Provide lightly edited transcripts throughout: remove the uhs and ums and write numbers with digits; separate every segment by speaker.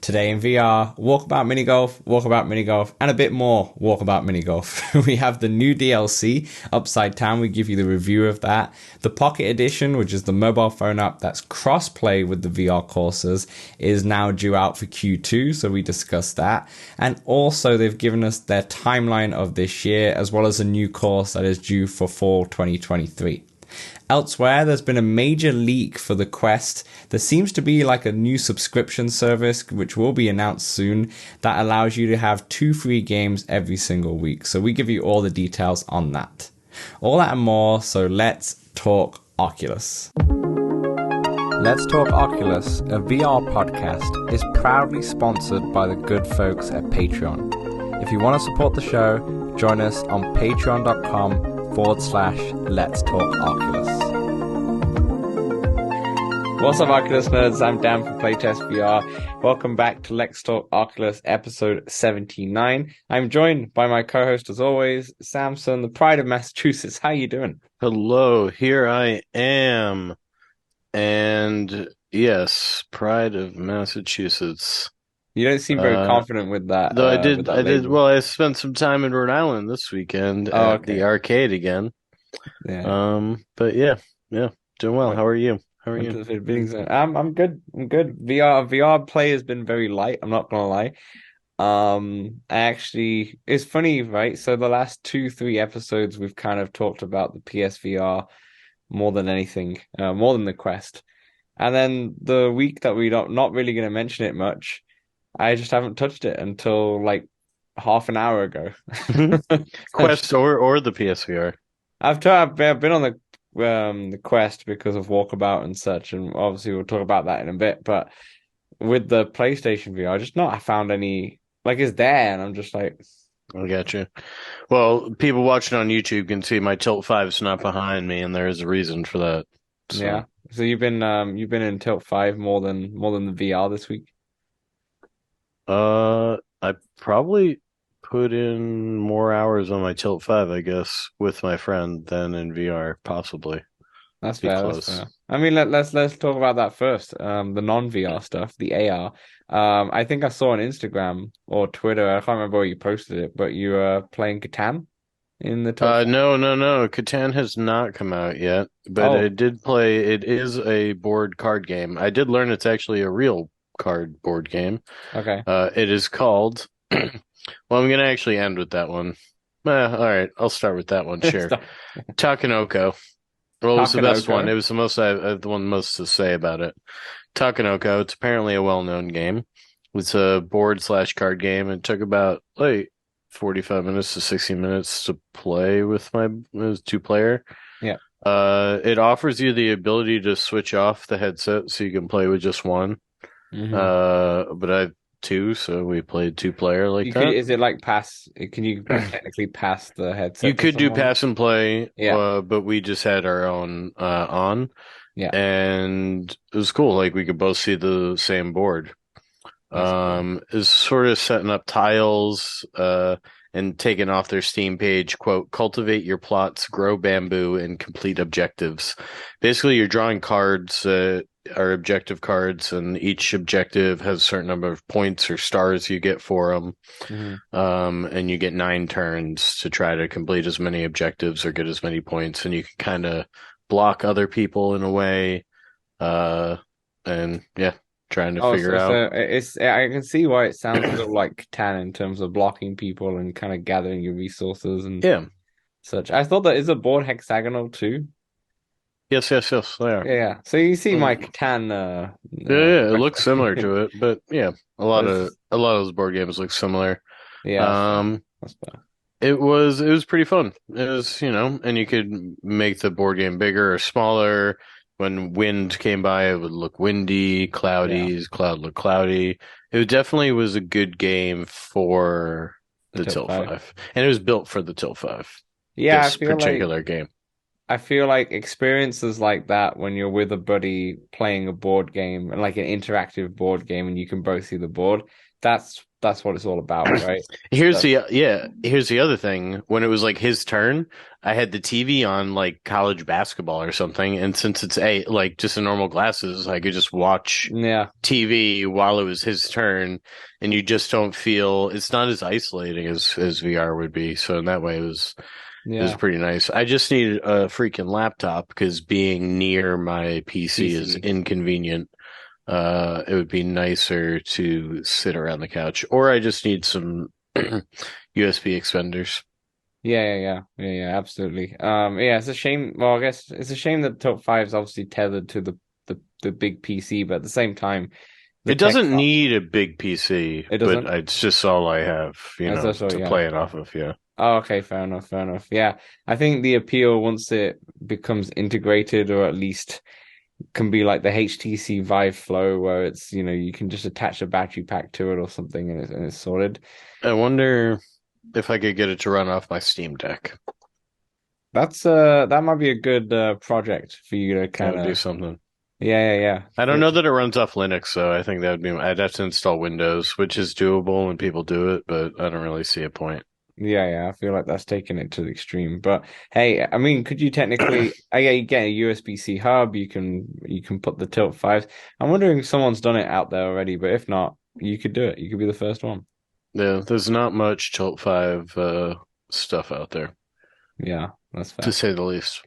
Speaker 1: Today in VR, Walkabout Mini Golf, and a bit more Walkabout Mini Golf. We have the new DLC, Upside Down. We give you the review of that. The Pocket Edition, which is the mobile phone app that's cross-play with the VR courses, is now due out for Q2, so we discussed that. And also, they've given us their timeline of this year, as well as a new course that is due for fall 2023. Elsewhere, there's been a major leak for the Quest. There seems to be like a new subscription service, which will be announced soon, that allows you to have 2 free games every single week. So we give you all the details on that. All that and more, so let's talk Oculus. Let's Talk Oculus, a VR podcast, is proudly sponsored by the good folks at Patreon. If you want to support the show, join us on patreon.com/Let's Talk Oculus. What's up, Oculus nerds? I'm Dan from Playtest VR. Welcome back to Let's Talk Oculus episode 79. I'm joined by my co-host as always, Samson, the pride of Massachusetts. How you doing?
Speaker 2: Hello, here I am. And yes, pride of Massachusetts.
Speaker 1: You don't seem very confident with that.
Speaker 2: Though I did.
Speaker 1: Label.
Speaker 2: Well, I spent some time in Rhode Island this weekend at the arcade again.
Speaker 1: Yeah.
Speaker 2: But yeah, doing well. How are you?
Speaker 1: I'm good. VR play has been very light. I'm not gonna lie. Actually, it's funny, right? So the last 2-3 episodes, we've kind of talked about the PSVR more than anything, more than the Quest. And then the week that we're not really going to mention it much, I just haven't touched it until like half an hour ago.
Speaker 2: Quest or the PSVR.
Speaker 1: I've been on the Quest because of Walkabout and such, and obviously we'll talk about that in a bit. But with the PlayStation VR, I found any, like, it's there, and I'm just like,
Speaker 2: I got you. Well, people watching on YouTube can see my Tilt 5's not behind me, and there is a reason for that. So.
Speaker 1: Yeah. So you've been in Tilt 5 more than the VR this week?
Speaker 2: I probably put in more hours on my Tilt 5, I guess, with my friend than in VR, possibly.
Speaker 1: That's fair. That's fair. I mean, let's talk about that first. The non-VR stuff, the AR. I think I saw on Instagram or Twitter, I can't remember where you posted it, but you were playing Catan in the Tilt 5?
Speaker 2: No. Catan has not come out yet, but I did play. It is a board card game. I did learn it's actually a real card board game.
Speaker 1: Okay.
Speaker 2: It is called. Well, I'm gonna actually end with that one. All right, I'll start with that one. Sure. Takenoko. Well, it was the best one. It was the most the one most to say about it. Takenoko. It's apparently a well-known game. It's a board/card game. It took about 45 minutes to 60 minutes to play with it was 2-player.
Speaker 1: Yeah.
Speaker 2: It offers you the ability to switch off the headset so you can play with just one. Mm-hmm. But I have 2, so we played 2-player that.
Speaker 1: Is it like pass? Can you technically pass the headset?
Speaker 2: You could do pass and play, but we just had our own on.
Speaker 1: Yeah.
Speaker 2: And it was cool. Like, we could both see the same board. Cool. Is sort of setting up tiles and taking off their Steam page, quote, cultivate your plots, grow bamboo, and complete objectives. Basically, you're drawing cards, are objective cards, and each objective has a certain number of points or stars you get for them. Mm-hmm. And you get 9 turns to try to complete as many objectives or get as many points, and you can kind of block other people in a way. And yeah. Trying to figure out.
Speaker 1: I can see why it sounds a little like Catan in terms of blocking people and kind of gathering your resources and such. I thought that is a board hexagonal too.
Speaker 2: Yes, they are.
Speaker 1: Yeah. So you see my Catan.
Speaker 2: It looks similar to it, but yeah, a lot of those board games look similar.
Speaker 1: Yeah. That's fair.
Speaker 2: It was pretty fun. It was, and you could make the board game bigger or smaller. When wind came by, it would look windy, cloudy, cloud look cloudy. It definitely was a good game for the Tilt 5. And it was built for the Tilt 5.
Speaker 1: Yeah,
Speaker 2: this particular game.
Speaker 1: I feel like experiences like that when you're with a buddy playing a board game, like an interactive board game, and you can both see the board, that's that's what it's all about, right?
Speaker 2: Here's
Speaker 1: So,
Speaker 2: the other thing. When it was like his turn, I had the TV on like college basketball or something, and since it's like just a normal glasses, I could just watch
Speaker 1: yeah,
Speaker 2: TV while it was his turn, and you just don't feel it's not as isolating as VR would be. So in that way, it was
Speaker 1: yeah,
Speaker 2: pretty nice. I just need a freaking laptop because being near my PC is
Speaker 1: PC.
Speaker 2: inconvenient. It would be nicer to sit around the couch, or I just need some USB expanders.
Speaker 1: Yeah, absolutely. Yeah, it's a shame. Well, I guess it's a shame that Top 5 is obviously tethered to the big PC, but at the same time, the
Speaker 2: It
Speaker 1: tech
Speaker 2: doesn't need a big PC,
Speaker 1: it
Speaker 2: but
Speaker 1: doesn't.
Speaker 2: it's just all I have,
Speaker 1: That's also
Speaker 2: to
Speaker 1: yeah.
Speaker 2: play it off of. Yeah.
Speaker 1: Oh, okay, fair enough. Yeah, I think the appeal once it becomes integrated, or at least can be like the HTC Vive Flow, where it's you can just attach a battery pack to it or something, and it's sorted.
Speaker 2: I wonder if I could get it to run off my Steam Deck.
Speaker 1: That might be a good project for you to
Speaker 2: That
Speaker 1: kind
Speaker 2: would be
Speaker 1: of
Speaker 2: something.
Speaker 1: yeah.
Speaker 2: I don't know that it runs off Linux, so I think that would be. I'd have to install Windows, which is doable when people do it, but I don't really see a point.
Speaker 1: Yeah. I feel like that's taking it to the extreme. But hey, I mean, could you technically? Yeah, you get a USB-C hub. You can put the Tilt fives. I'm wondering if someone's done it out there already, but if not, you could do it. You could be the first one.
Speaker 2: Yeah, there's not much Tilt 5 stuff out there,
Speaker 1: Yeah, that's
Speaker 2: to
Speaker 1: fair.
Speaker 2: say the least.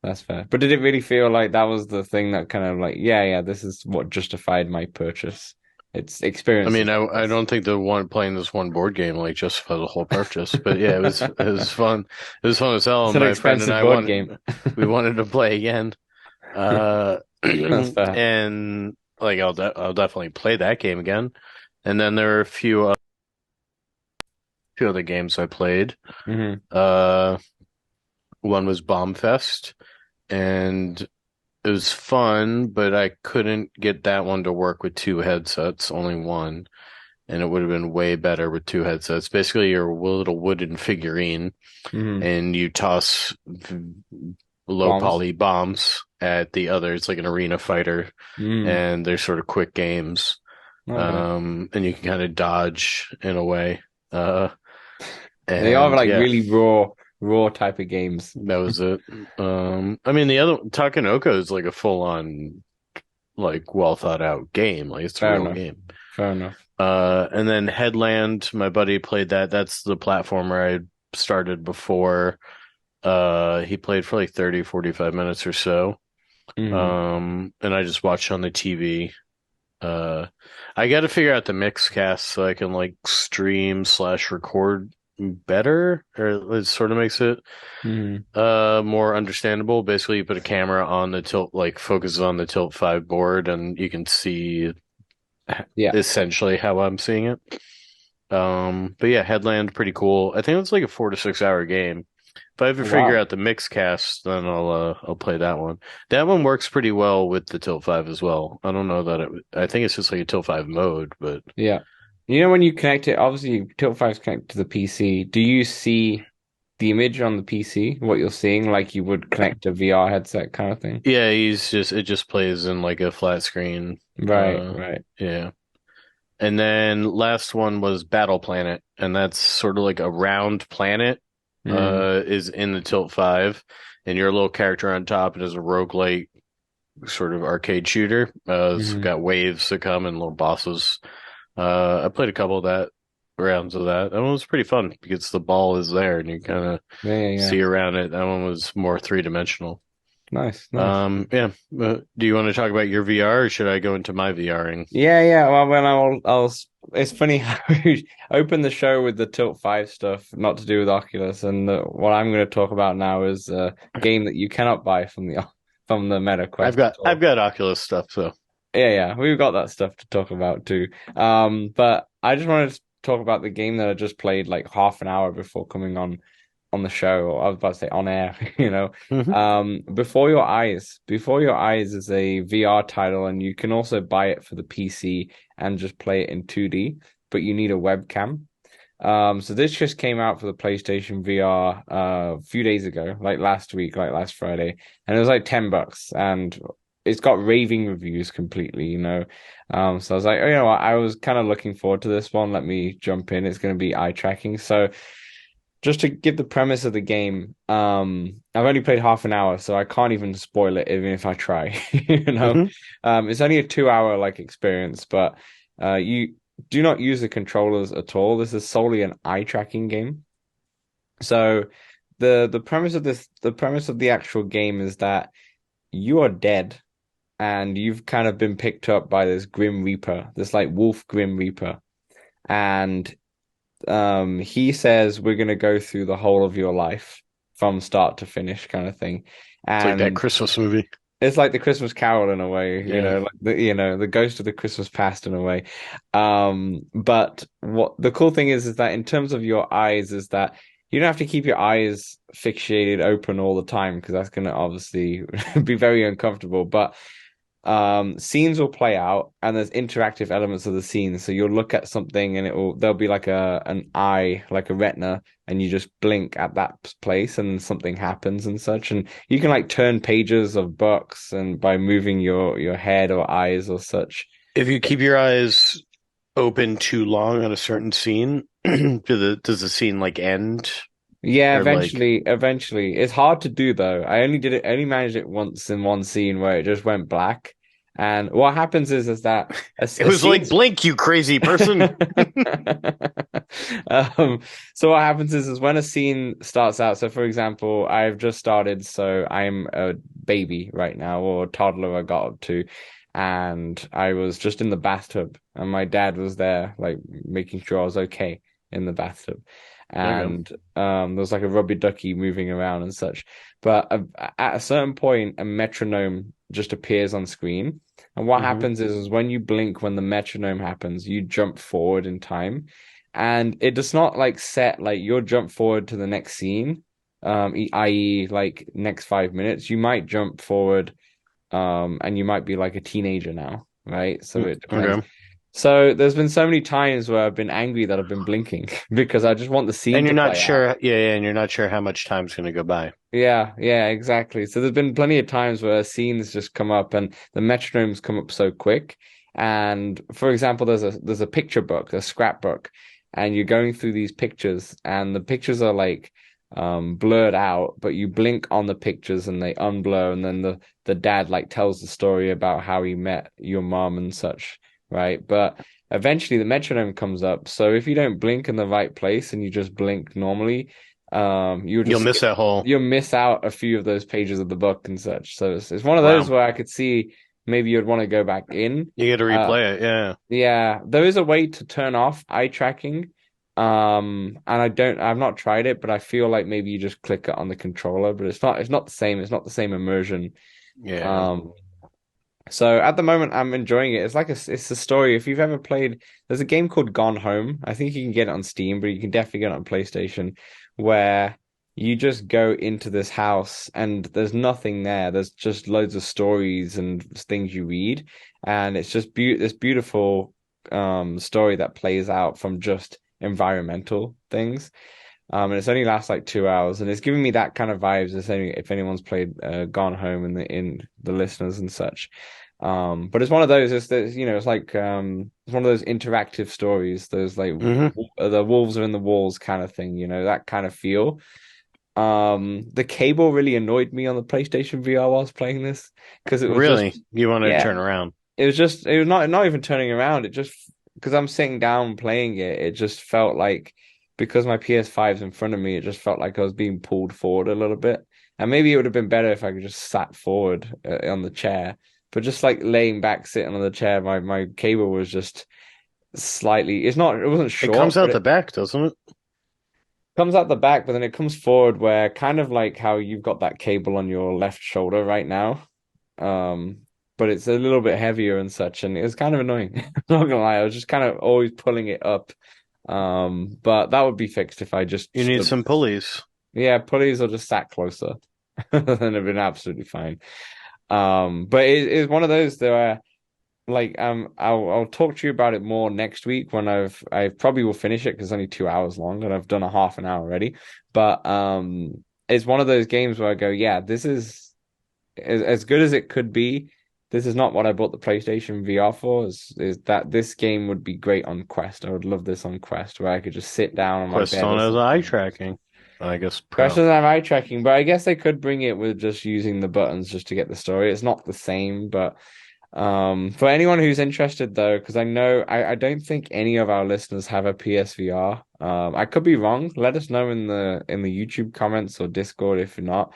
Speaker 1: That's fair. But did it really feel like that was the thing that kind of like, yeah, this is what justified my purchase? It's
Speaker 2: I
Speaker 1: experiences
Speaker 2: mean, I,
Speaker 1: like
Speaker 2: I
Speaker 1: this.
Speaker 2: don't think the one playing this one board game like justified the whole purchase, but yeah, it was fun. It was fun as hell.
Speaker 1: It's an
Speaker 2: My friend and
Speaker 1: expensive
Speaker 2: I
Speaker 1: board game.
Speaker 2: we wanted to play again. Uh,
Speaker 1: That's fair.
Speaker 2: and like I'll definitely play that game again. And then there are a few other games I played.
Speaker 1: Hmm.
Speaker 2: Uh, one was Bombfest, and it was fun, but I couldn't get that one to work with two headsets, only one, and it would have been way better with two headsets. Basically, you're a little wooden figurine,
Speaker 1: Hmm.
Speaker 2: and you toss low
Speaker 1: Bombs.
Speaker 2: poly bombs at the other. It's like an arena fighter,
Speaker 1: Mm.
Speaker 2: and they're sort of quick games.
Speaker 1: Okay.
Speaker 2: And you can kind of dodge in a way. Uh,
Speaker 1: They are
Speaker 2: and
Speaker 1: like
Speaker 2: yeah,
Speaker 1: really raw type of games.
Speaker 2: that was it. I mean, the other Takenoko is like a full on, like well thought out game. Like it's a
Speaker 1: Fair
Speaker 2: real
Speaker 1: enough.
Speaker 2: game.
Speaker 1: Fair enough.
Speaker 2: And then Headland, my buddy played that. That's the platformer I started before. He played for like 30, 45 minutes or so.
Speaker 1: Hmm.
Speaker 2: And I just watched on the TV. Uh, I got to figure out the mix cast so I can like stream slash record better, or it sort of makes it
Speaker 1: Hmm.
Speaker 2: more understandable. Basically, you put a camera on the tilt, like focuses on the Tilt 5 board, and you can see
Speaker 1: Yeah.
Speaker 2: essentially how I'm seeing it. But yeah, Headland, pretty cool. I think it's like a 4 to 6 hour game. If I ever figure
Speaker 1: Wow.
Speaker 2: out the mix cast, then I'll play that one. That one works pretty well with the Tilt 5 as well. I don't know that I think it's just like a Tilt 5 mode, but
Speaker 1: Yeah. When you connect it, obviously Tilt 5 is connected to the PC. Do you see the image on the PC, what you're seeing, like you would connect a VR headset kind of thing?
Speaker 2: yeah, it just plays in like a flat screen.
Speaker 1: Right,
Speaker 2: Uh
Speaker 1: right.
Speaker 2: yeah. And then last one was Battle Planet, and that's sort of like a round planet
Speaker 1: Mm,
Speaker 2: is in the Tilt 5, and you're a little character on top. It is a roguelike sort of arcade shooter. It's
Speaker 1: mm,
Speaker 2: got waves that come and little bosses. I played a couple of that rounds of that. That one was pretty fun because the ball is there and you kind of
Speaker 1: yeah.
Speaker 2: see around it. That one was more three-dimensional.
Speaker 1: Nice.
Speaker 2: Yeah. Do you want to talk about your VR or should I go into my VRing?
Speaker 1: Yeah. Well, it's funny how we opened the show with the Tilt 5 stuff, not to do with Oculus, and what I'm going to talk about now is a game that you cannot buy from the Meta
Speaker 2: I've
Speaker 1: Quest
Speaker 2: got
Speaker 1: at
Speaker 2: I've
Speaker 1: all.
Speaker 2: got Oculus stuff, so
Speaker 1: We've got that stuff to talk about too. But I just wanted to talk about the game that I just played like half an hour before coming on the show, or I was about to say on air,
Speaker 2: hmm
Speaker 1: Before Your Eyes is a VR title, and you can also buy it for the PC and just play it in 2D, but you need a webcam. So this just came out for the PlayStation VR a few days ago, like last week, like last Friday, and it was like $10. And it's got raving reviews completely, you know. So I was like, oh, you know what? I was kind of looking forward to this one. Let me jump in. It's going to be eye tracking. So just to give the premise of the game, I've only played half an hour, so I can't even spoil it even if I try, you know.
Speaker 2: Hmm.
Speaker 1: It's only a 2 hour like experience, but you do not use the controllers at all. This is solely an eye tracking game. So the premise of the premise of the actual game is that you are dead and you've kind of been picked up by this Grim Reaper, this like wolf Grim Reaper. And he says we're gonna go through the whole of your life from start to finish kind of thing.
Speaker 2: It's like that
Speaker 1: And
Speaker 2: Christmas movie.
Speaker 1: it's like the Christmas Carol in a way, you
Speaker 2: Yeah.
Speaker 1: know, like the ghost of the Christmas past in a way. But what the cool thing is that in terms of your eyes, is that you don't have to keep your eyes fixated open all the time because that's going to obviously be very uncomfortable. But scenes will play out and there's interactive elements of the scene, so you'll look at something and there'll be like an eye, like a retina, and you just blink at that place and something happens and such, and you can like turn pages of books and by moving your head or eyes or such.
Speaker 2: If you keep your eyes open too long on a certain scene, does the scene like end
Speaker 1: Yeah,
Speaker 2: or like
Speaker 1: eventually it's hard to do though. I only managed it once in one scene where it just went black. And what happens is that
Speaker 2: it
Speaker 1: a
Speaker 2: was like
Speaker 1: scene's
Speaker 2: blink, you crazy person?
Speaker 1: Um, so what happens is when a scene starts out, so for example, I've just started, so I'm a baby right now, or a toddler I got up to, and I was just in the bathtub, and my dad was there, like making sure I was okay in the bathtub.
Speaker 2: Okay.
Speaker 1: And there was like a rubber ducky moving around and such. But at a certain point, a metronome just appears on screen. And what
Speaker 2: Hmm.
Speaker 1: happens is when you blink, when the metronome happens, you jump forward in time, and it does not like set like you'll jump forward to the next scene, i.e., like next 5 minutes. You might jump forward, and you might be like a teenager now, right? So it depends.
Speaker 2: Okay.
Speaker 1: So there's been so many times where I've been angry that I've been blinking because I just want the scene
Speaker 2: And you're
Speaker 1: to
Speaker 2: not
Speaker 1: play out.
Speaker 2: sure, yeah, and you're not sure how much time's going to go by.
Speaker 1: Yeah, yeah, exactly. So there's been plenty of times where scenes just come up and the metronomes come up so quick. And for example, there's a picture book, a scrapbook, and you're going through these pictures, and the pictures are like blurred out, but you blink on the pictures and they unblur, and then the dad like tells the story about how he met your mom and such, right? But eventually the metronome comes up. So if you don't blink in the right place and you just blink normally, you'll
Speaker 2: You'll
Speaker 1: just
Speaker 2: miss that whole.
Speaker 1: you'll miss out a few of those pages of the book and such. So it's one of those
Speaker 2: Wow.
Speaker 1: where I could see maybe you'd want to go back in.
Speaker 2: You got to
Speaker 1: Uh,
Speaker 2: replay it. Yeah.
Speaker 1: yeah, there is a way to turn off eye tracking. And I've not tried it, but I feel like maybe you just click it on the controller, but it's not the same. It's not the same immersion.
Speaker 2: Yeah.
Speaker 1: Um, so at the moment, I'm enjoying it. It's a story. If you've ever played, there's a game called Gone Home. I think you can get it on Steam, but you can definitely get it on PlayStation, where you just go into this house and there's nothing there. There's just loads of stories and things you read, and it's just this beautiful story that plays out from just environmental things. And it's only lasts like 2 hours, and it's giving me that kind of vibes. If anyone's played Gone Home in the listeners and such. But it's one of those. It's like it's one of those interactive stories. Those like
Speaker 2: Hmm.
Speaker 1: the wolves are in the walls kind of thing. You know, that kind of feel. The cable really annoyed me on the PlayStation VR while I was playing this because it was
Speaker 2: Really?
Speaker 1: just
Speaker 2: You want to
Speaker 1: yeah,
Speaker 2: turn around?
Speaker 1: it was not even turning around. It just because I'm sitting down playing it, it just felt like because my PS5's in front of me, it just felt like I was being pulled forward a little bit. And maybe it would have been better if I could just sat forward on the chair. But just like laying back, sitting on the chair, my cable was just slightly. It wasn't
Speaker 2: It
Speaker 1: short,
Speaker 2: comes
Speaker 1: but
Speaker 2: out the
Speaker 1: it
Speaker 2: back, doesn't it?
Speaker 1: comes out the back, but then it comes forward where kind of like how you've got that cable on your left shoulder right now. Um, but it's a little bit heavier and such, and it was kind of annoying. Not gonna lie, I was just kind of always pulling it up. But that would be fixed if I just
Speaker 2: You need
Speaker 1: stood.
Speaker 2: some pulleys.
Speaker 1: Yeah, pulleys or just sat closer. Then it'd been absolutely fine. But it's one of those that like I'll talk to you about it more next week when I probably will finish it because it's only 2 hours long and I've done a half an hour already. But it's one of those games where I go, yeah, this is as good as it could be. this is not what I bought the PlayStation VR for. Is that this game would be great on Quest. I would love this on Quest, where I could just sit down on my
Speaker 2: Quest
Speaker 1: bed
Speaker 2: on
Speaker 1: or
Speaker 2: has eye
Speaker 1: something.
Speaker 2: tracking. I guess
Speaker 1: Quest
Speaker 2: Pro.
Speaker 1: doesn't have eye tracking, but I guess they could bring it with just using the buttons just to get the story. It's not the same, but for anyone who's interested though, because I know I don't think any of our listeners have a PSVR. I could be wrong. Let us know in the YouTube comments or Discord if you're not.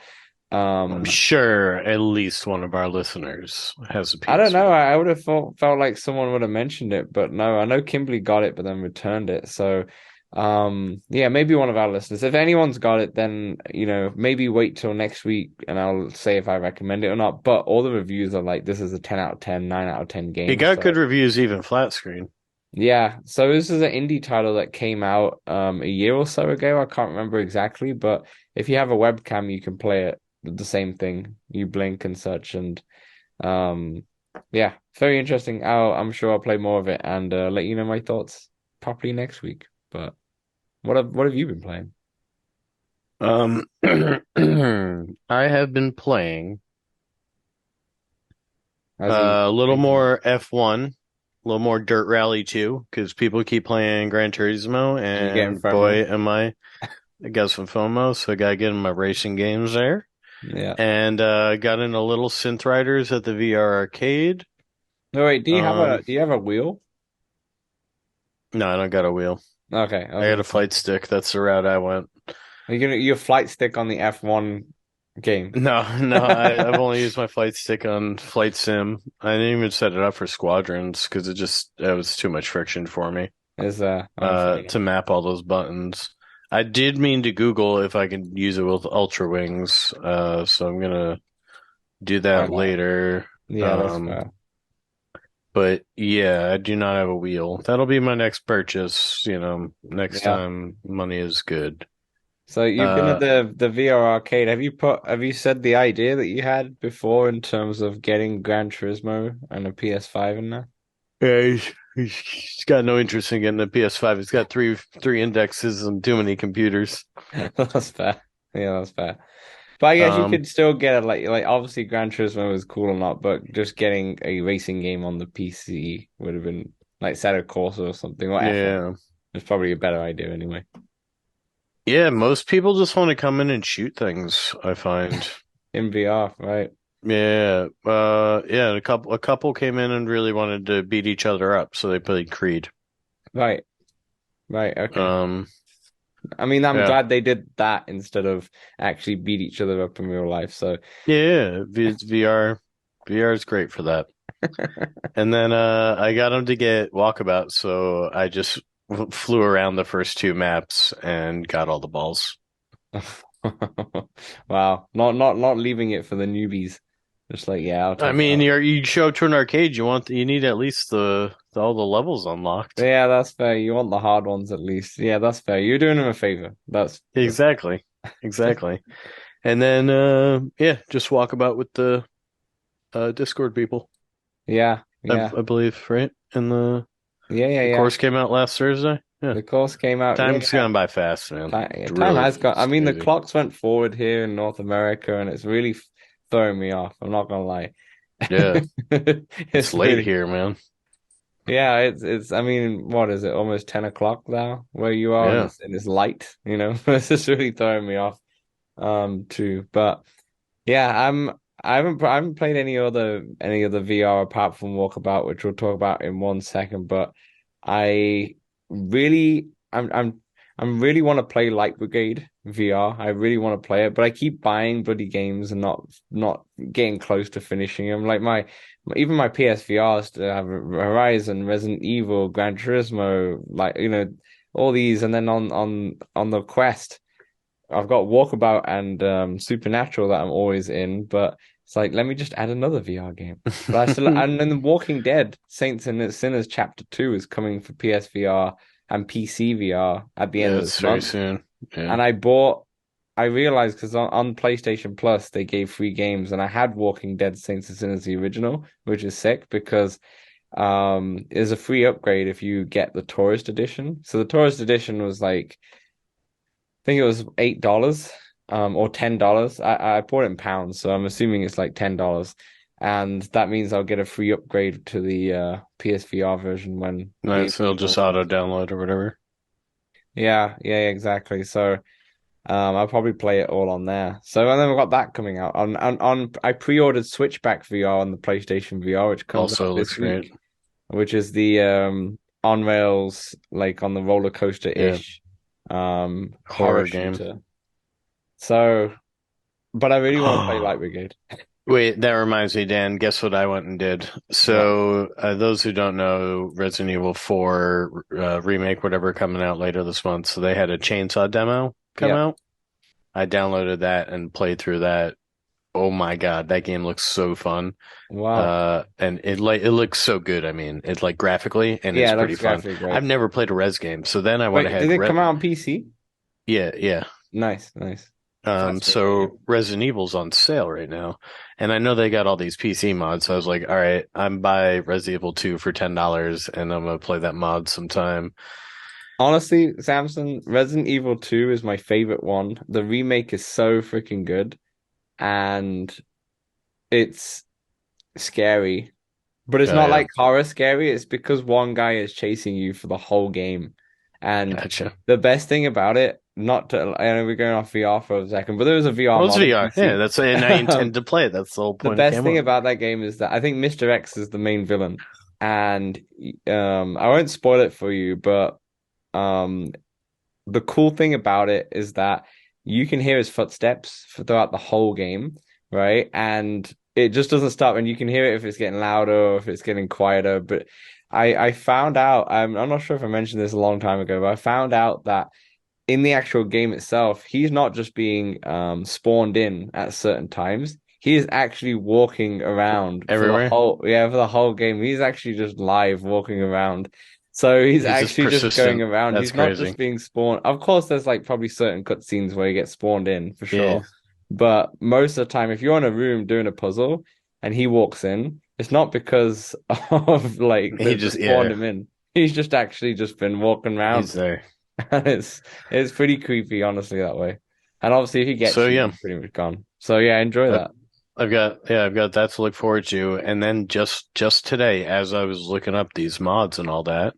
Speaker 2: I'm
Speaker 1: Um,
Speaker 2: sure at least one of our listeners has a
Speaker 1: I don't know.
Speaker 2: PSVR.
Speaker 1: I would have felt like someone would have mentioned it, but no, I know Kimberly got it, but then returned it. So, yeah, maybe one of our listeners. If anyone's got it, then maybe wait till next week and I'll say if I recommend it or not. But all the reviews are like this is a 10 out of 10, 9 out of 10
Speaker 2: He
Speaker 1: game.
Speaker 2: got
Speaker 1: So
Speaker 2: good reviews even flat screen.
Speaker 1: yeah, so this is an indie title that came out a year or so ago. I can't remember exactly, but if you have a webcam, you can play it with the same thing. You blink and such, and um, yeah, very interesting. I'm sure I'll play more of it and let you know my thoughts properly next week. But what have you been playing?
Speaker 2: I have been playing
Speaker 1: As in
Speaker 2: a little
Speaker 1: recently?
Speaker 2: more F1, a little more Dirt Rally 2, because people keep playing Gran Turismo,
Speaker 1: And you getting
Speaker 2: and
Speaker 1: FOMO?
Speaker 2: boy, I got some FOMO, so I got to get in my racing games there.
Speaker 1: Yeah.
Speaker 2: And got in a little Synth Riders at the VR arcade.
Speaker 1: No, wait, do you have
Speaker 2: Um,
Speaker 1: a wheel?
Speaker 2: no, I don't got a wheel.
Speaker 1: Okay, I
Speaker 2: I
Speaker 1: was
Speaker 2: got
Speaker 1: gonna
Speaker 2: a
Speaker 1: say.
Speaker 2: flight stick. That's the route I went.
Speaker 1: Are you gonna your flight stick on the F1 game?
Speaker 2: No, no, I've only used my flight stick on Flight Sim. I didn't even set it up for squadrons because it was too much friction for me
Speaker 1: Is fair enough.
Speaker 2: to map all those buttons. I did mean to Google if I can use it with Ultra Wings, so I'm gonna do
Speaker 1: Why
Speaker 2: that
Speaker 1: not?
Speaker 2: later.
Speaker 1: Yeah, that's
Speaker 2: Um,
Speaker 1: fair.
Speaker 2: but yeah, I do not have a wheel. That'll be my next purchase, next
Speaker 1: Yeah.
Speaker 2: time money is good.
Speaker 1: So you've been at
Speaker 2: Uh,
Speaker 1: the VR arcade. Have you said the idea that you had before in terms of getting Gran Turismo and a PS5 in there?
Speaker 2: Yeah, he's got no interest in getting a PS5. It's got three indexes and too many computers.
Speaker 1: That's fair. Yeah, that's fair. But I guess you
Speaker 2: Um,
Speaker 1: could still get it like obviously Gran Turismo is cool or not, but just getting a racing game on the PC would have been like Assetto Corsa or something, or F1.
Speaker 2: yeah,
Speaker 1: It's probably a better idea anyway.
Speaker 2: yeah. Most people just want to come in and shoot things, I find.
Speaker 1: In VR, right?
Speaker 2: Yeah, yeah. A couple came in and really wanted to beat each other up, so they played Creed.
Speaker 1: Right, right, okay.
Speaker 2: Um,
Speaker 1: I mean, I'm
Speaker 2: yeah,
Speaker 1: glad they did that instead of actually beat each other up in real life. So,
Speaker 2: yeah. VR is great for that. And then I got him to get Walkabout, so I just flew around the first two maps and got all the balls.
Speaker 1: wow, not leaving it for the newbies. Just like, yeah, I'll
Speaker 2: I
Speaker 1: take it
Speaker 2: mean,
Speaker 1: out.
Speaker 2: you show up to an arcade, you need at least all the levels unlocked.
Speaker 1: Yeah, that's fair. You want the hard ones at least. Yeah, that's fair. You're doing him a favor. That's
Speaker 2: Exactly, exactly. And then yeah, just walk about with the Discord people.
Speaker 1: yeah,
Speaker 2: I,
Speaker 1: yeah,
Speaker 2: I believe, right? And
Speaker 1: yeah, yeah,
Speaker 2: the
Speaker 1: yeah.
Speaker 2: course came out last Thursday. Yeah,
Speaker 1: The course came out. Yeah,
Speaker 2: time's
Speaker 1: yeah.
Speaker 2: gone by fast, man.
Speaker 1: Time, yeah,
Speaker 2: It's
Speaker 1: time
Speaker 2: really
Speaker 1: has gone. I
Speaker 2: it's
Speaker 1: mean, the
Speaker 2: crazy.
Speaker 1: clocks went forward here in North America, and it's really throwing me off. I'm not gonna lie.
Speaker 2: Yeah, it's
Speaker 1: It's
Speaker 2: late
Speaker 1: really,
Speaker 2: here, man.
Speaker 1: yeah. It's. I mean, what is it? Almost 10 o'clock now where you are, and
Speaker 2: Yeah.
Speaker 1: it's light. It's just really throwing me off. Too. But yeah, I haven't played any other VR apart from Walkabout, which we'll talk about in 1 second. But I really I'm really want to play Light Brigade VR. I really want to play it, but I keep buying bloody games and not getting close to finishing them. Like even my PSVRs have Horizon, Resident Evil, Gran Turismo, like all these, and then on the Quest. I've got Walkabout and Supernatural that I'm always in, but it's like let me just add another VR game. But I still and then The Walking Dead Saints and Sinners Chapter 2 is coming for PSVR and PC VR at the end
Speaker 2: Yeah,
Speaker 1: of this
Speaker 2: it's very
Speaker 1: month.
Speaker 2: soon. Yeah.
Speaker 1: And I realized because on PlayStation Plus they gave free games, and I had Walking Dead Saints and Sinners the original, which is sick because there's a free upgrade if you get the tourist edition. So the tourist edition was like think it was $8 or $10. I bought it in pounds, so I'm assuming it's like $10. and that means I'll get a free upgrade to the PSVR version when the
Speaker 2: Nice. It'll just
Speaker 1: Evolve
Speaker 2: auto
Speaker 1: comes out.
Speaker 2: download or whatever.
Speaker 1: Yeah, exactly. So I'll probably play it all on there. So and then we've got that coming out on I pre-ordered Switchback VR on the PlayStation VR, which comes out
Speaker 2: Also
Speaker 1: this
Speaker 2: looks great.
Speaker 1: week, which is the on rails like on the roller
Speaker 2: Yeah.
Speaker 1: coaster-ish horror
Speaker 2: Horror game.
Speaker 1: shooter. So, but I really want to play Light
Speaker 2: Oh,
Speaker 1: Brigade.
Speaker 2: wait, that reminds me, Dan. Guess what I went and did?
Speaker 1: What?
Speaker 2: So, those who don't know, Resident Evil 4 remake, whatever, coming out later this month. So they had a chainsaw demo come
Speaker 1: Yep.
Speaker 2: out. I downloaded that and played through that. Oh my God, that game looks so fun.
Speaker 1: Wow.
Speaker 2: And it looks so good. I mean, it's like graphically and
Speaker 1: Yeah,
Speaker 2: it's
Speaker 1: it
Speaker 2: pretty
Speaker 1: looks
Speaker 2: fun.
Speaker 1: graphically
Speaker 2: I've
Speaker 1: great.
Speaker 2: never played a Res game, so then I went
Speaker 1: Wait, did
Speaker 2: ahead.
Speaker 1: it come out on PC?
Speaker 2: Yeah.
Speaker 1: Nice. Fascinating.
Speaker 2: So Resident Evil's on sale right now, and I know they got all these PC mods. So I was like, all right, I'm buy Resident Evil 2 for $10, and I'm gonna play that mod sometime.
Speaker 1: Honestly, Samson, Resident Evil 2 is my favorite one. The remake is so freaking good and it's scary. But it's
Speaker 2: Oh
Speaker 1: not
Speaker 2: yeah,
Speaker 1: like horror scary. It's because one guy is chasing you for the whole game. And
Speaker 2: gotcha.
Speaker 1: the best thing about it, not to, I know we're going off VR for a second, but there was a VR
Speaker 2: Well, it's
Speaker 1: mod on
Speaker 2: VR. Yeah,
Speaker 1: PC.
Speaker 2: that's and I intend to play it. That's the whole
Speaker 1: The
Speaker 2: point it
Speaker 1: best
Speaker 2: came
Speaker 1: thing
Speaker 2: up.
Speaker 1: about that game is that I think Mr. X is the main villain. And I won't spoil it for you, but um the cool thing about it is that you can hear his footsteps throughout the whole game, right? And it just doesn't stop, and you can hear it if it's getting louder or if it's getting quieter. But I found out, I'm not sure if I mentioned this a long time ago, but I found out that in the actual game itself, he's not just being spawned in at certain times. He is actually walking around for the
Speaker 2: Everywhere.
Speaker 1: whole, yeah, for the whole game. He's actually just live walking around. So he's
Speaker 2: He's just
Speaker 1: actually just going
Speaker 2: persistent.
Speaker 1: around.
Speaker 2: That's
Speaker 1: He's not
Speaker 2: crazy.
Speaker 1: just being spawned. Of course, there's like probably certain cutscenes where he gets spawned in for
Speaker 2: Yeah,
Speaker 1: sure. But most of the time, if you're in a room doing a puzzle and he walks in, it's not because of like
Speaker 2: he
Speaker 1: they've
Speaker 2: just
Speaker 1: just spawned
Speaker 2: yeah,
Speaker 1: him in. He's just actually just been walking
Speaker 2: he's
Speaker 1: around.
Speaker 2: there.
Speaker 1: And it's pretty creepy, honestly, that way. And obviously, if he gets
Speaker 2: So
Speaker 1: you,
Speaker 2: yeah,
Speaker 1: you're pretty much gone. So yeah, enjoy
Speaker 2: I-
Speaker 1: that.
Speaker 2: I've got that to look forward to. And then just today, as I was looking up these mods and all that,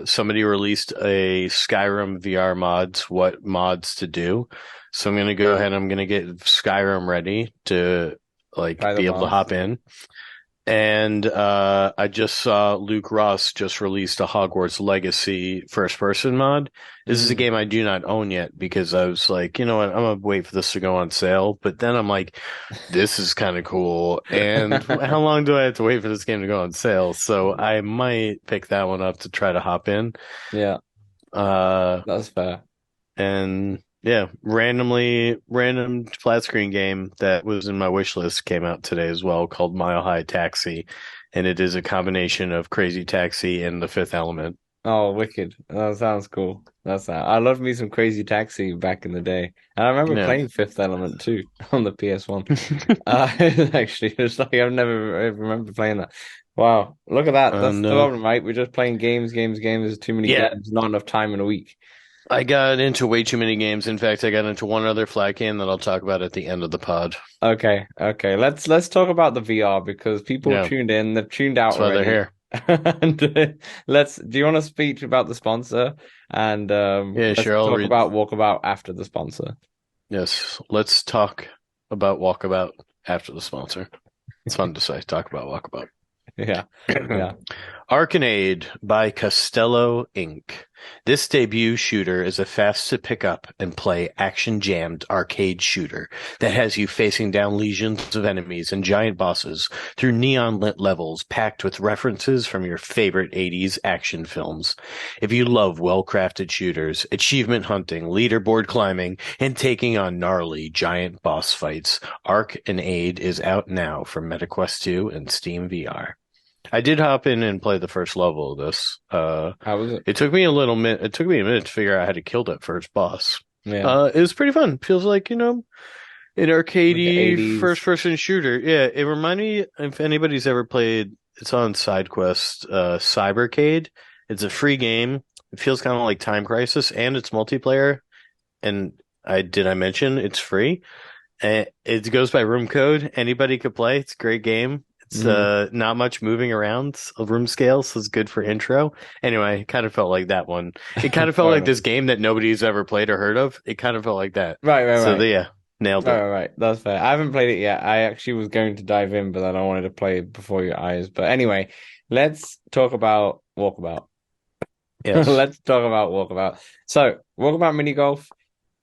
Speaker 2: somebody released a Skyrim VR mods, what mods to do. So I'm gonna go ahead. I'm gonna get Skyrim ready to like
Speaker 1: Try the
Speaker 2: be able to
Speaker 1: mods.
Speaker 2: hop in. And I just saw Luke Ross just released a Hogwarts Legacy first person mod. This is a
Speaker 1: Mm.
Speaker 2: game I do not own yet because I was like, you know what, I'm gonna wait for this to go on sale. But then I'm like, this is kind of cool. And how long do I have to wait for this game to go on sale? So I might pick that one up to try to hop in.
Speaker 1: Yeah,
Speaker 2: Uh,
Speaker 1: that's fair.
Speaker 2: and yeah, random flat screen game that was in my wish list came out today as well called Mile High Taxi. And it is a combination of Crazy Taxi and The Fifth Element.
Speaker 1: Oh, wicked. That sounds cool. I loved me some Crazy Taxi back in the day. And I remember
Speaker 2: Yeah.
Speaker 1: playing Fifth Element too on the PS1. Actually, it's like I've never I remember playing that. Wow, look at that. That's
Speaker 2: And
Speaker 1: the problem, right? We're just playing games. There's too many
Speaker 2: yeah,
Speaker 1: games, not enough time in a week.
Speaker 2: I got into way too many games. In fact, I got into one other flat game that I'll talk about at the end of the pod.
Speaker 1: Okay. Let's talk about the VR because people
Speaker 2: Yeah,
Speaker 1: tuned in, they've tuned out
Speaker 2: that's why they're
Speaker 1: already.
Speaker 2: here.
Speaker 1: And do you want to speak about the sponsor? And
Speaker 2: Yeah,
Speaker 1: let's
Speaker 2: sure. I'll
Speaker 1: talk
Speaker 2: read.
Speaker 1: about Walkabout after the sponsor.
Speaker 2: Yes, let's talk about Walkabout after the sponsor. It's fun to say. Talk about Walkabout.
Speaker 1: Yeah, yeah.
Speaker 2: Arcanade by Costello Inc. This debut shooter is a fast to pick up and play action jammed arcade shooter that has you facing down legions of enemies and giant bosses through neon lit levels packed with references from your favorite 80s action films. If you love well crafted shooters, achievement hunting, leaderboard climbing, and taking on gnarly giant boss fights, Arcanade is out now for MetaQuest 2 and Steam VR. I did hop in and play the first level of this.
Speaker 1: How was it?
Speaker 2: It took me a little minute. It took me a minute to figure out how to kill that first boss.
Speaker 1: Yeah,
Speaker 2: It was pretty fun. Feels like, you know, an
Speaker 1: like the
Speaker 2: arcadey
Speaker 1: 80s.
Speaker 2: first-person shooter. Yeah, it reminded me if anybody's ever played. It's on SideQuest. Cybercade. It's a free game. It feels kind of like Time Crisis, and it's multiplayer. And I mention it's free. It goes by room code. Anybody could play. It's a great game. It's
Speaker 1: Mm,
Speaker 2: not much moving around of room scale, so it's good for intro. Anyway, it kind of felt like that one. It kind of felt
Speaker 1: fair
Speaker 2: like
Speaker 1: enough.
Speaker 2: this game that nobody's ever played or heard of. It kind of felt like that.
Speaker 1: Right, right,
Speaker 2: So
Speaker 1: right.
Speaker 2: yeah, nailed
Speaker 1: Right,
Speaker 2: it.
Speaker 1: right, right. That's fair. I haven't played it yet. I actually was going to dive in, but then I wanted to play it before your eyes. But anyway, let's talk about Walkabout.
Speaker 2: Yes.
Speaker 1: Let's talk about Walkabout. So, Walkabout Mini Golf,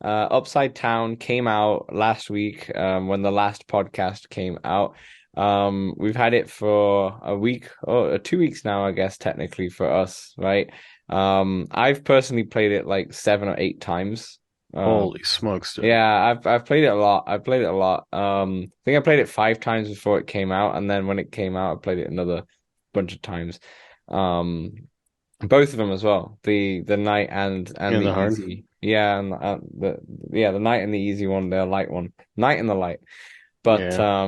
Speaker 1: Upside Town came out last week, when the last podcast came out. We've had it for a week or 2 weeks now, I guess, technically for us, right? I've personally played it like 7 or 8 times. Um,
Speaker 2: Holy smokes, dude.
Speaker 1: yeah, I've played it a lot. I've played it a lot. I think I played it 5 times before it came out, and then when it came out, I played it another bunch of times. Um, both of them as well. The night and
Speaker 2: In
Speaker 1: the
Speaker 2: the hard.
Speaker 1: easy. Yeah, and the night and the easy one, the light one. Night and the light. But
Speaker 2: Yeah.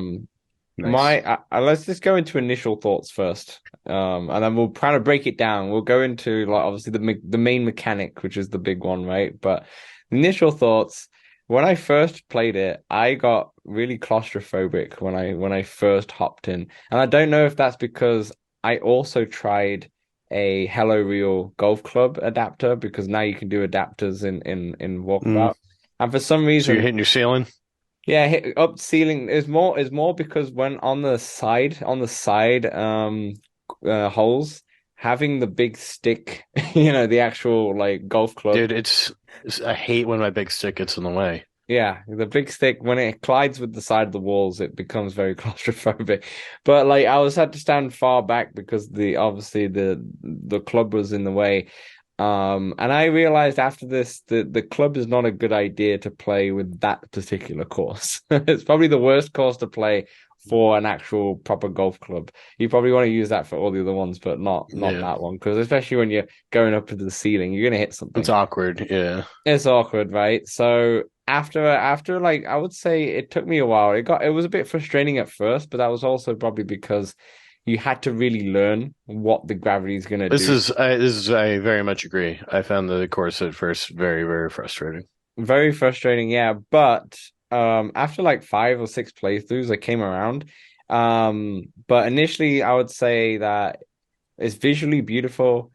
Speaker 2: Nice.
Speaker 1: let's just go into initial thoughts first. And then we'll kind of break it down. We'll go into like obviously the main mechanic, which is the big one, right? But initial thoughts. When I first played it, I got really claustrophobic when I first hopped in. And I don't know if that's because I also tried a Hello Real golf club adapter because now you can do adapters in
Speaker 2: Mm.
Speaker 1: Walkabout. And for some
Speaker 2: So you're
Speaker 1: reason,
Speaker 2: hitting your ceiling?
Speaker 1: yeah, hit up ceiling is more because when on the side holes, having the big stick, the actual like golf club.
Speaker 2: Dude, I hate when my big stick gets in the way.
Speaker 1: Yeah, the big stick when it collides with the side of the walls, it becomes very claustrophobic. But like I was had to stand far back because the obviously the club was in the way. And I realized after this that the club is not a good idea to play with that particular course. It's probably the worst course to play for an actual proper golf club. You probably want to use that for all the other ones, but not
Speaker 2: Yeah.
Speaker 1: that one because especially when you're going up into the ceiling, you're gonna hit
Speaker 2: It's
Speaker 1: something.
Speaker 2: awkward. Yeah.
Speaker 1: It's awkward, right? So after like I would say it took me a while. It was a bit frustrating at first, but that was also probably because you had to really learn what the gravity is gonna do.
Speaker 2: I very much agree. I found the course at first very, very frustrating.
Speaker 1: Very frustrating, yeah. But after like 5 or 6 playthroughs, I came around. But initially I would say that it's visually beautiful.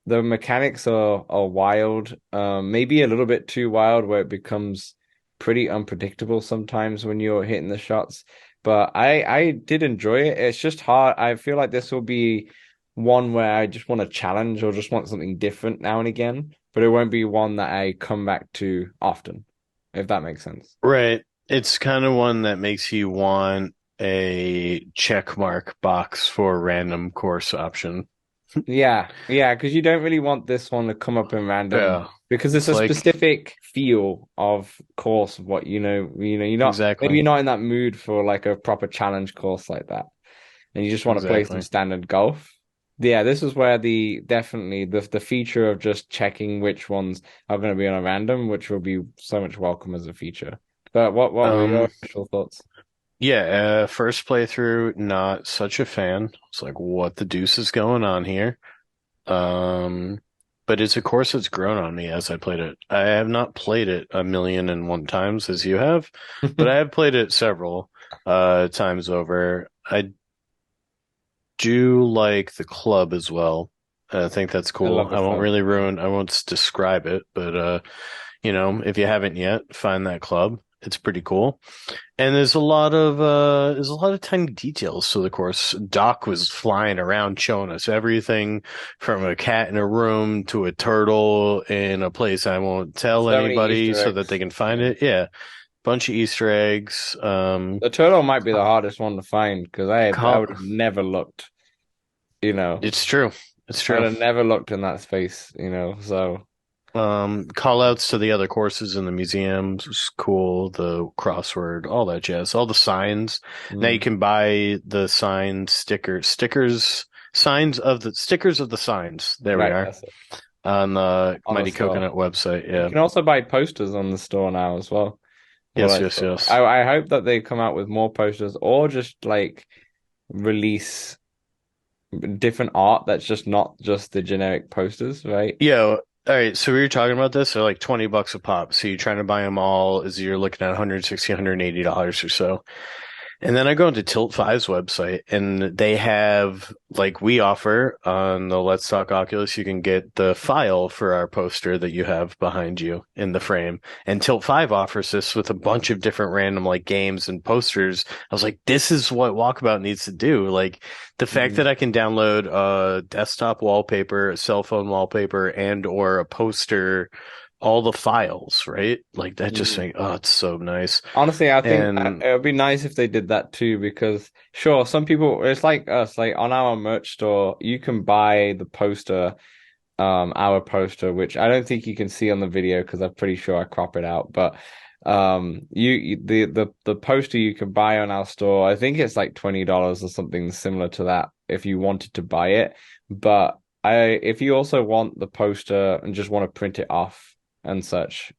Speaker 1: The mechanics are wild. Maybe a little bit too wild where it becomes pretty unpredictable sometimes when you're hitting the shots. But I did enjoy it. It's just hard. I feel like this will be one where I just want a challenge or just want something different now and again, but it won't be one that I come back to often, if that makes sense.
Speaker 2: Right. It's kind of one that makes you want a check mark box for a random course option.
Speaker 1: Yeah, yeah, because you don't really want this one to come up in random
Speaker 2: Yeah.
Speaker 1: because it's
Speaker 2: It's
Speaker 1: a
Speaker 2: like
Speaker 1: specific feel of course of what you're not maybe
Speaker 2: exactly.
Speaker 1: you're not in that mood for like a proper challenge course like that, and you just want to play some
Speaker 2: Exactly.
Speaker 1: standard golf. Yeah, this is where the definitely the feature of just checking which ones are going to be on a random, which will be so much welcome as a feature. But what were your
Speaker 2: Um
Speaker 1: initial thoughts?
Speaker 2: yeah, first playthrough, not such a fan. It's like what the deuce is going on here? Um, but it's a course that's grown on me as I played it. I have not played it a million and one times as you have, but I have played it several times over. I do like the club as well. I think that's
Speaker 1: I
Speaker 2: cool.
Speaker 1: love the club.
Speaker 2: I won't describe it, but if you haven't yet, find that club. It's pretty cool. And there's a lot of tiny details to the course. Doc was flying around showing us everything from a cat in a room to a turtle in a place I won't tell
Speaker 1: So many
Speaker 2: anybody
Speaker 1: Easter
Speaker 2: so that they
Speaker 1: eggs.
Speaker 2: can find
Speaker 1: Yeah.
Speaker 2: it. Yeah. Bunch of Easter eggs.
Speaker 1: The turtle might be the hardest one to find because I
Speaker 2: Call,
Speaker 1: would have never looked, you know.
Speaker 2: it's true. It's
Speaker 1: I would
Speaker 2: true.
Speaker 1: have never looked in that space. So
Speaker 2: Call outs to the other courses in the museums was cool. The crossword, all that jazz, all the signs. Now you
Speaker 1: mm,
Speaker 2: can buy the sign stickers of the signs. There we
Speaker 1: right,
Speaker 2: are
Speaker 1: that's it.
Speaker 2: on the
Speaker 1: On the
Speaker 2: Mighty
Speaker 1: store.
Speaker 2: Coconut website.
Speaker 1: You
Speaker 2: Yeah.
Speaker 1: can also buy posters on the store now as well. What
Speaker 2: Yes,
Speaker 1: I
Speaker 2: yes,
Speaker 1: saw.
Speaker 2: yes.
Speaker 1: I hope that they come out with more posters or just like release different art that's just not just the generic posters, right?
Speaker 2: Yeah. All right, so we were talking about this. They're like $20 a pop. So you're trying to buy them all is you're looking at 160, $180 or so. And then I go into Tilt Five's website and they have, like we offer on the Let's Talk Oculus, you can get the file for our poster that you have behind you in the frame. And Tilt Five offers this with a bunch of different random like games and posters. I was like, this is what Walkabout needs to do. Like the fact
Speaker 1: Mhm.
Speaker 2: that I can download a desktop wallpaper, a cell phone wallpaper, and or a poster, all the files, right? Like that just
Speaker 1: Mhm.
Speaker 2: saying, oh, it's so nice.
Speaker 1: Honestly, I think
Speaker 2: And
Speaker 1: it would be nice if they did that too, because sure, some people, it's like us, like on our merch store, you can buy the poster, our poster, which I don't think you can see on the video because I'm pretty sure I crop it out. But the poster you can buy on our store, I think it's like $20 or something similar to that if you wanted to buy it. But if you also want the poster and just want to print it off and such,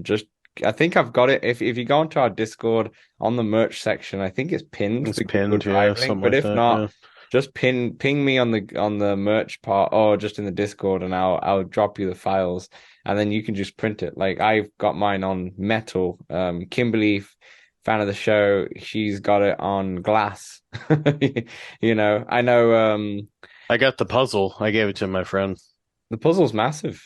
Speaker 1: just I think I've got it. If you go onto our Discord on the merch section, I think it's pinned
Speaker 2: it's
Speaker 1: the Google
Speaker 2: pinned, yeah,
Speaker 1: Drive link.
Speaker 2: something
Speaker 1: But
Speaker 2: like
Speaker 1: if
Speaker 2: that.
Speaker 1: not,
Speaker 2: Yeah.
Speaker 1: just ping me on the merch part or just in the Discord and I'll drop you the files and then you can just print it. Like I've got mine on metal. Kimberly, fan of the show, she's got it on glass. You know, I know
Speaker 2: I got the puzzle. I gave it to my friend.
Speaker 1: the puzzle's massive.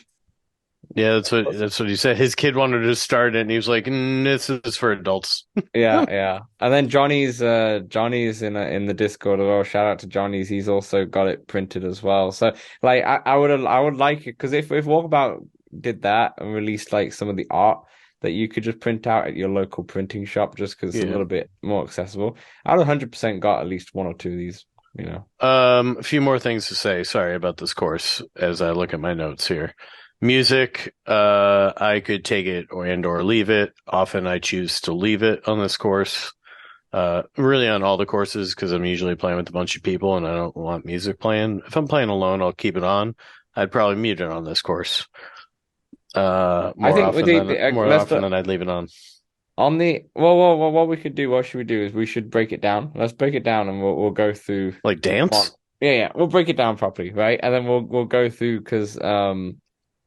Speaker 2: Yeah, that's what he said. His kid wanted to start it, and he was like, "This is for adults."
Speaker 1: Yeah, yeah. And then Johnny's in the Discord as well. Shout out to Johnny's. He's also got it printed as well. So like I would like it because if Walkabout did that and released like some of the art that you could just print out at your local printing shop just because it's a
Speaker 2: Yeah.
Speaker 1: little bit more accessible. I'd 100% got at least one or two of these, you know.
Speaker 2: A few more things to say. Sorry about this course as I look at my notes here. Music, I could take it or leave it. Often I choose to leave it on this course. Really on all the courses because I'm usually playing with a bunch of people and I don't want music playing. If I'm playing alone, I'll keep it on. I'd probably mute it on this course.
Speaker 1: I think with
Speaker 2: More often than I'd leave it on.
Speaker 1: on the what we could do, what should we do is we should break it down. Let's break it down and we'll go through
Speaker 2: Like
Speaker 1: one.
Speaker 2: dance?
Speaker 1: Yeah, yeah, we'll break it down properly, right? And then we'll go through because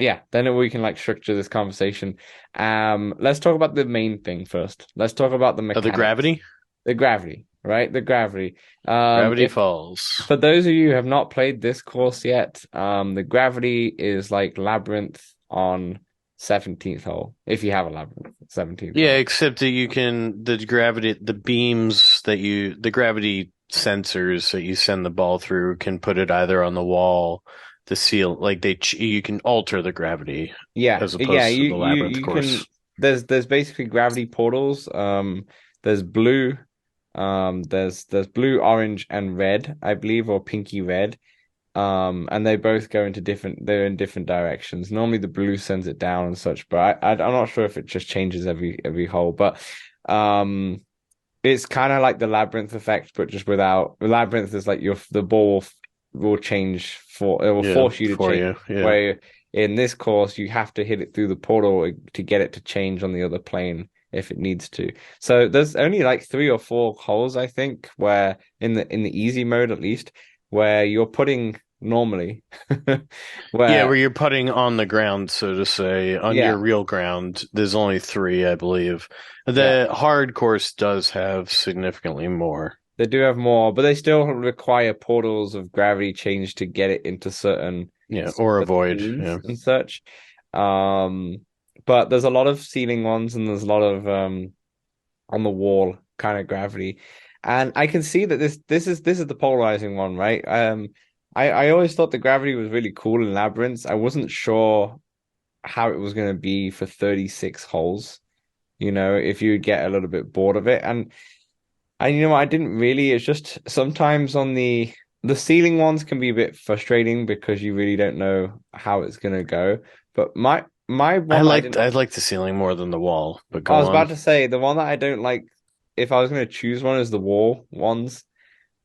Speaker 1: yeah, then we can like structure this conversation. Let's talk about the main thing first. Let's talk about the
Speaker 2: The
Speaker 1: mechanics,
Speaker 2: gravity?
Speaker 1: the gravity, right? The gravity.
Speaker 2: Gravity
Speaker 1: If
Speaker 2: Falls.
Speaker 1: for those of you who have not played this course yet, the gravity is like Labyrinth on 17th hole, if you have a Labyrinth, 17th
Speaker 2: Yeah,
Speaker 1: hole.
Speaker 2: except that the gravity sensors that you send the ball through can put it either on the wall, the seal, you can alter the gravity
Speaker 1: Yeah,
Speaker 2: as
Speaker 1: yeah,
Speaker 2: opposed to the labyrinth
Speaker 1: you can
Speaker 2: course.
Speaker 1: there's basically gravity portals. There's blue, there's blue, orange, and red, I believe, or pinky red. And they both go into they're in different directions. Normally the blue sends it down and such, but I'm not sure if it just changes every hole. But um it's kind of like the labyrinth effect, but just without the labyrinth is like the ball will change it will
Speaker 2: Yeah,
Speaker 1: force you to
Speaker 2: for
Speaker 1: change.
Speaker 2: you. Yeah.
Speaker 1: Where in this course you have to hit it through the portal to get it to change on the other plane if it needs to. So there's only like three or four holes, I think, where in the easy mode at least, where you're putting normally,
Speaker 2: Yeah,
Speaker 1: where
Speaker 2: where you're putting on the ground, so to say, on
Speaker 1: yeah,
Speaker 2: your real ground. There's only three, I believe.
Speaker 1: yeah.
Speaker 2: The hard course does have significantly more.
Speaker 1: They do have more, but they still require portals of gravity change to get it into
Speaker 2: Yeah, or avoid.
Speaker 1: planes
Speaker 2: Yeah.
Speaker 1: and such. Um, but there's a lot of ceiling ones and there's a lot of on the wall kind of gravity. And I can see that this is the polarizing one, right? I always thought the gravity was really cool in Labyrinths. I wasn't sure how it was going to be for 36 holes, you know, if you would get a little bit bored of it. And you know, I didn't really. It's just sometimes on the ceiling ones can be a bit frustrating because you really don't know how it's gonna go. But my one that I didn't.
Speaker 2: I like the ceiling more than the wall, but
Speaker 1: I
Speaker 2: go
Speaker 1: was about
Speaker 2: on.
Speaker 1: to say the one that I don't like. If I was gonna choose one, is the wall ones.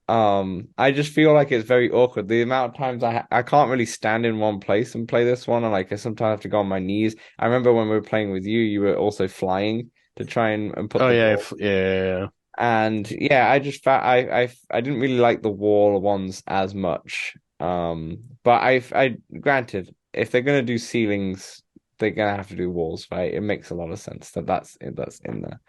Speaker 1: I just feel like it's very awkward. The amount of times I can't really stand in one place and play this one, and like I sometimes have to go on my knees. I remember when we were playing with you, you were also flying to try and put
Speaker 2: Oh
Speaker 1: the
Speaker 2: yeah,
Speaker 1: ball.
Speaker 2: yeah, yeah, yeah.
Speaker 1: And yeah, I just fa I didn't really like the wall ones as much. But I granted, if they're gonna do ceilings, they're gonna have to do walls, right? It makes a lot of sense that that's in there.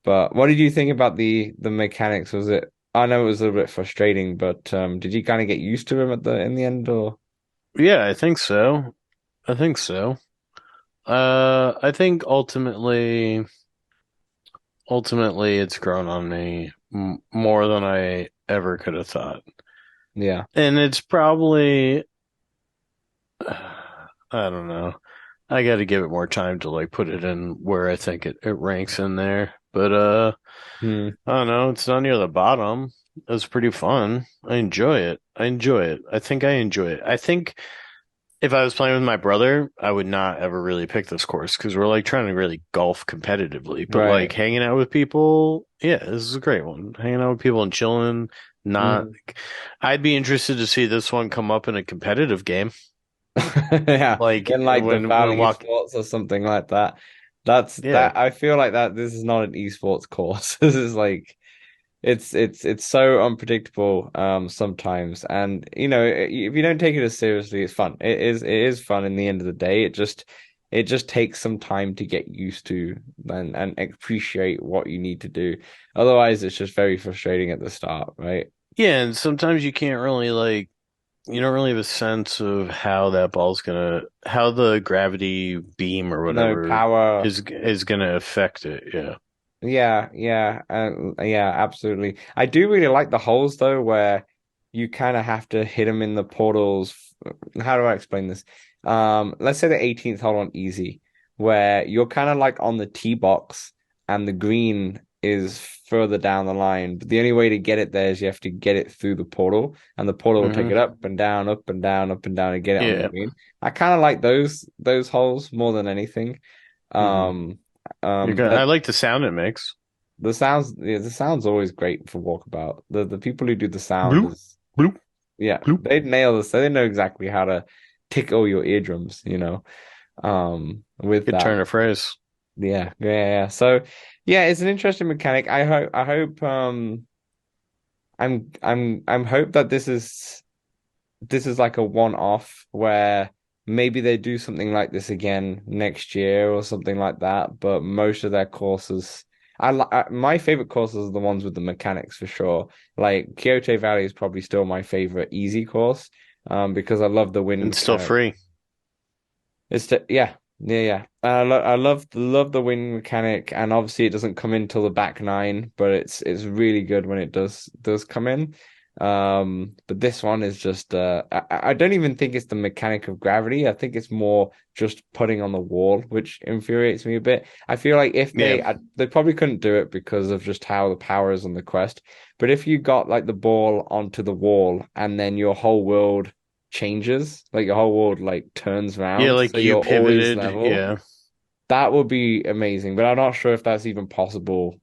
Speaker 1: But what did you think about the mechanics? Was it? I know it was a little bit frustrating, but did you kind of get used to him at the in the end, or
Speaker 2: Yeah, I think so. I think so. I think ultimately, it's grown on me m more than I ever could have thought.
Speaker 1: yeah,
Speaker 2: And it's probably, I don't know. I got to give it more time to like put it in where I think it ranks in there. But
Speaker 1: hmm,
Speaker 2: I don't know. It's not near the bottom. It's pretty fun. I enjoy it. I enjoy it. I think I enjoy it. I think if I was playing with my brother, I would not ever really pick this course because we're like trying to really golf competitively. But like
Speaker 1: right,
Speaker 2: hanging out with people, yeah, this is a great one. Hanging out with people and chilling, not.
Speaker 1: hmm.
Speaker 2: I'd be interested to see this one come up in a competitive game.
Speaker 1: Yeah,
Speaker 2: Like
Speaker 1: in like the Valley
Speaker 2: when walk,
Speaker 1: Esports or something like that. That's
Speaker 2: yeah,
Speaker 1: that. I feel like that this is not an esports course. This is like it's so unpredictable sometimes, and if you don't take it as seriously, it's fun. It is fun in the end of the day. It just takes some time to get used to and appreciate what you need to do. Otherwise, it's just very frustrating at the start, right?
Speaker 2: yeah, and sometimes you can't really like you don't really have a sense of how that ball's gonna how the gravity beam or
Speaker 1: No
Speaker 2: whatever
Speaker 1: power.
Speaker 2: is gonna affect it. Yeah.
Speaker 1: Yeah, yeah, yeah, absolutely. I do really like the holes though, where you kind of have to hit them in the portals. How do I explain this? Let's say the 18th hole on easy, where you're kind of like on the tee box, and the green is further down the line. But the only way to get it there is you have to get it through the portal, and the portal will take
Speaker 2: Hmm.
Speaker 1: it up and down, up and down, up and down, and get it on the
Speaker 2: Yeah.
Speaker 1: green. I kind of like those holes more than anything.
Speaker 2: Hmm.
Speaker 1: Um,
Speaker 2: I
Speaker 1: but
Speaker 2: like the sound it makes.
Speaker 1: the sound's always great for Walkabout. The people who do the sound
Speaker 2: Bloop,
Speaker 1: is
Speaker 2: bloop,
Speaker 1: yeah,
Speaker 2: bloop.
Speaker 1: they nail this. They know exactly how to tickle your eardrums, with
Speaker 2: Good
Speaker 1: that.
Speaker 2: turn of phrase.
Speaker 1: Yeah, yeah, yeah. So yeah, it's an interesting mechanic. I hope I'm hope that this is like a one-off where maybe they do something like this again next year or something like that. But most of their courses, my favorite courses are the ones with the mechanics for sure. Like Kyoto Valley is probably still my favorite easy course, because I love the wind
Speaker 2: And still
Speaker 1: mechanic.
Speaker 2: free.
Speaker 1: Yeah, yeah, yeah. I love the wing mechanic, and obviously it doesn't come in till the back nine, but it's really good when it does come in. But this one is just I don't even think it's the mechanic of gravity. I think it's more just putting on the wall, which infuriates me a bit. I feel like if
Speaker 2: Yeah.
Speaker 1: they probably couldn't do it because of just how the power is on the quest. But if you got like the ball onto the wall and then your whole world changes, like your whole world like turns
Speaker 2: Yeah,
Speaker 1: around, so
Speaker 2: like you
Speaker 1: you're always
Speaker 2: pivoted.
Speaker 1: level.
Speaker 2: Yeah.
Speaker 1: That would be amazing, but I'm not sure if that's even possible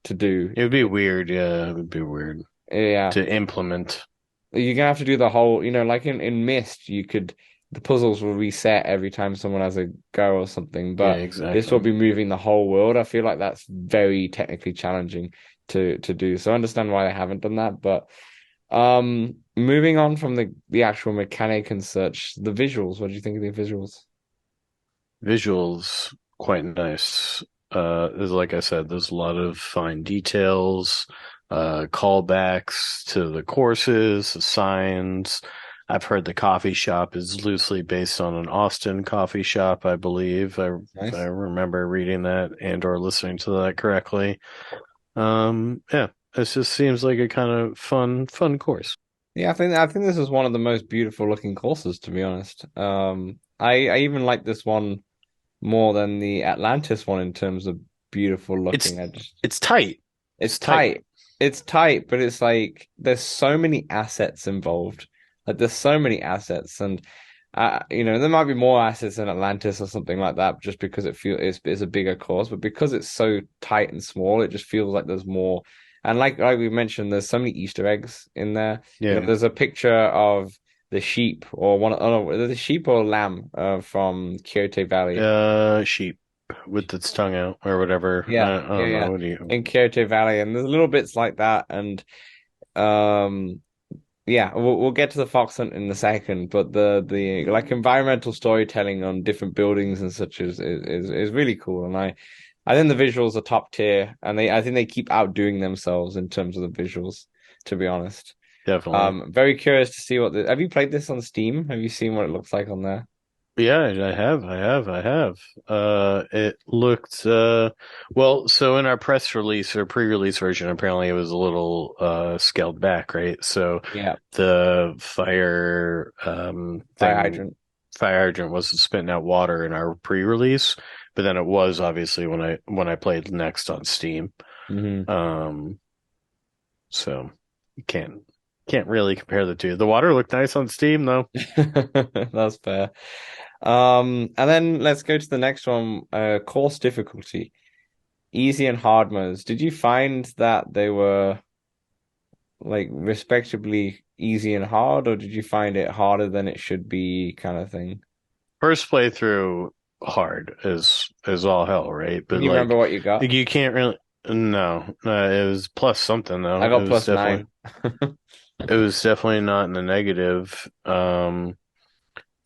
Speaker 1: to do.
Speaker 2: It would be weird. Yeah, it would be weird
Speaker 1: Yeah,
Speaker 2: to implement.
Speaker 1: you're gonna have to do the whole, like in Mist, the puzzles will reset every time someone has a go or something,
Speaker 2: Yeah,
Speaker 1: but this will
Speaker 2: exactly.
Speaker 1: be moving the whole world. I feel like that's very technically challenging to do. So I understand why they haven't done that, but moving on from the actual mechanic and such, the visuals. What do you think of the visuals?
Speaker 2: Visuals, quite nice. There's like I said, there's a lot of fine details, callbacks to the courses, the signs. I've heard the coffee shop is loosely based on an Austin coffee shop, I believe. If I
Speaker 1: Nice.
Speaker 2: remember reading that and or listening to that correctly. Yeah, it just seems like a kind of fun course.
Speaker 1: Yeah, I think this is one of the most beautiful looking courses, to be honest. I even like this one more than the Atlantis one in terms of beautiful
Speaker 2: It's
Speaker 1: looking. I just
Speaker 2: it's tight.
Speaker 1: It's
Speaker 2: It's tight.
Speaker 1: tight. It's tight, but it's like there's so many assets involved. Like there's so many assets, and there might be more assets in Atlantis or something like that, just because it's a bigger course. But because it's so tight and small, it just feels like there's more. And like we mentioned, there's so many Easter eggs in there.
Speaker 2: Yeah.
Speaker 1: There's a picture of the sheep or one. Oh no, the sheep or lamb from Kyoto Valley.
Speaker 2: Sheep with its tongue out or whatever.
Speaker 1: Yeah,
Speaker 2: I
Speaker 1: yeah,
Speaker 2: don't know.
Speaker 1: yeah.
Speaker 2: What do you?
Speaker 1: In Kyoto Valley, and there's little bits like that, and um, yeah, we'll get to the fox hunt in a second, but the like environmental storytelling on different buildings and such is really cool, and I think the visuals are top tier, and I think they keep outdoing themselves in terms of the visuals, to be honest.
Speaker 2: Definitely.
Speaker 1: Very curious to see have you played this on Steam? Have you seen what it looks like on there?
Speaker 2: Yeah, I have. It looked well, so in our press release or pre-release version, apparently it was a little scaled back, right? So
Speaker 1: Yeah,
Speaker 2: the
Speaker 1: fire
Speaker 2: thing
Speaker 1: hydrant.
Speaker 2: fire hydrant wasn't spitting out water in our pre-release, but then it was obviously when I played next on Steam.
Speaker 1: Hmm.
Speaker 2: Um, so you can't really compare the two. The water looked nice on Steam though.
Speaker 1: That's fair. And then let's go to the next one, course difficulty. Easy and hard modes. Did you find that they were like respectively easy and hard, or did you find it harder than it should be, kind of thing?
Speaker 2: First playthrough hard is all hell, right?
Speaker 1: Can
Speaker 2: But
Speaker 1: you remember
Speaker 2: like
Speaker 1: what you got?
Speaker 2: you can't really no, it was plus something
Speaker 1: I
Speaker 2: though.
Speaker 1: got plus nine.
Speaker 2: It was definitely not in the negative.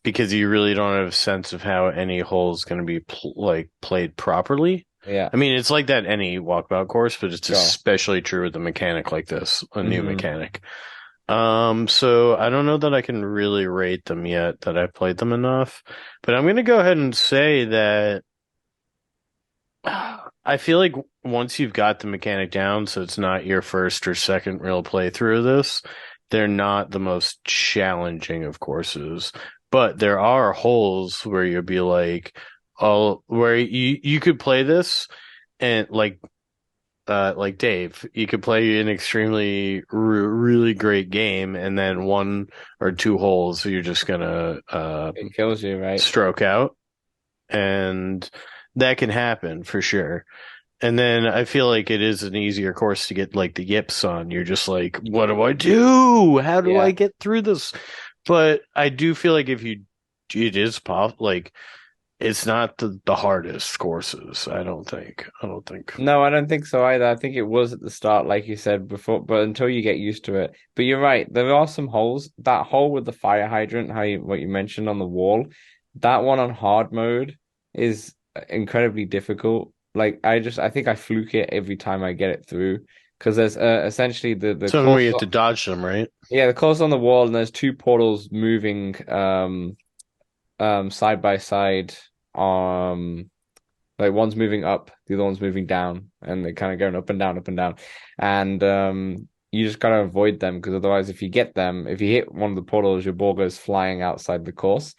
Speaker 2: Because you really don't have a sense of how any hole is going to be like played properly.
Speaker 1: Yeah,
Speaker 2: I mean, it's like that any walkabout course, but it's
Speaker 1: sure.
Speaker 2: especially true with a mechanic like this, a new
Speaker 1: Hmm.
Speaker 2: mechanic. So I don't know that I can really rate them yet, that I've played them enough, but I'm gonna go ahead and say that I feel like once you've got the mechanic down, so it's not your first or second real playthrough of this, they're not the most challenging of courses. But there are holes where you'll be like, oh, where you could play this and like Dave, you could play an extremely really great game, and then one or two holes you're just gonna
Speaker 1: It kills you, right?
Speaker 2: stroke out, and that can happen for sure. And then I feel like it is an easier course to get like the yips on. You're just like, what do I do? How do I
Speaker 1: Yeah.
Speaker 2: get through this? But I do feel like if you, it is pop, like it's not the hardest courses. I don't think.
Speaker 1: No, I don't think so either. I think it was at the start, like you said before, but until you get used to it. But you're right, there are some holes. That hole with the fire hydrant, what you mentioned on the wall, that one on hard mode is incredibly difficult. Like I think I fluke it every time I get it through because there's essentially the
Speaker 2: So we
Speaker 1: course.
Speaker 2: have to dodge them, right?
Speaker 1: Yeah, the course on the wall, and there's two portals moving side by side. Um like one's moving up, the other one's moving down, and they're kind of going up and down, up and down. And you just gotta avoid them because otherwise, if you get them, if you hit one of the portals, your ball goes flying outside the course.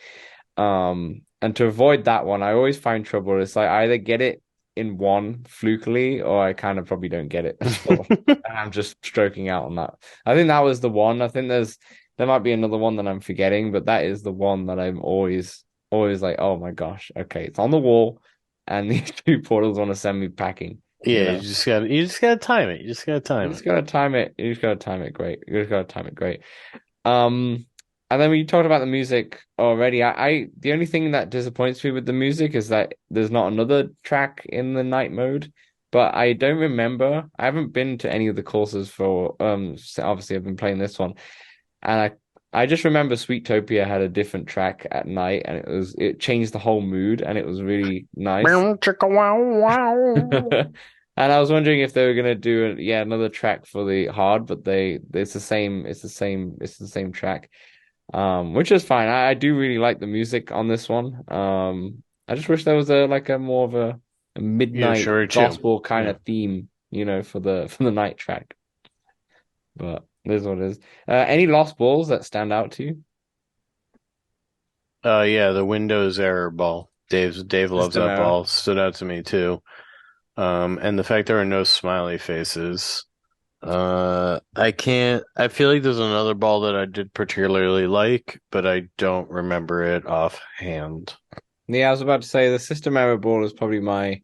Speaker 1: And to avoid that one, I always find trouble. It's like I either get it in one flukily, or I kind of probably don't get it at all. And I'm just stroking out on that. I think that was the one. I think there might be another one that I'm forgetting, but that is the one that I'm always like, oh my gosh, okay, it's on the wall and these two portals want to send me packing, you
Speaker 2: Yeah,
Speaker 1: know.
Speaker 2: you just gotta time it. You just gotta
Speaker 1: You
Speaker 2: time
Speaker 1: just
Speaker 2: it.
Speaker 1: gotta time it. You just gotta time it great. You just gotta time it great. Um, and then when you talked about the music already, the only thing that disappoints me with the music is that there's not another track in the night mode. But I don't remember. I haven't been to any of the courses for obviously I've been playing this one, and I just remember Sweetopia had a different track at night, and it changed the whole mood, and it was really nice.
Speaker 2: Meow, chicka, wow, wow.
Speaker 1: And I was wondering if they were gonna do another track for the hard, but it's the same track. Which is fine. I do really like the music on this one. I just wish there was a more of a
Speaker 2: Yeah,
Speaker 1: midnight
Speaker 2: sure too.
Speaker 1: gospel kind
Speaker 2: Yeah.
Speaker 1: of theme, for the night track. But this is what it is. Any lost balls that stand out to you?
Speaker 2: Yeah, the Windows error ball. Dave loves
Speaker 1: System
Speaker 2: that
Speaker 1: error.
Speaker 2: ball. Stood out to me too. And the fact there are no smiley faces. I feel like there's another ball that I did particularly like, but I don't remember it offhand.
Speaker 1: Yeah, I was about to say the system error ball is probably my.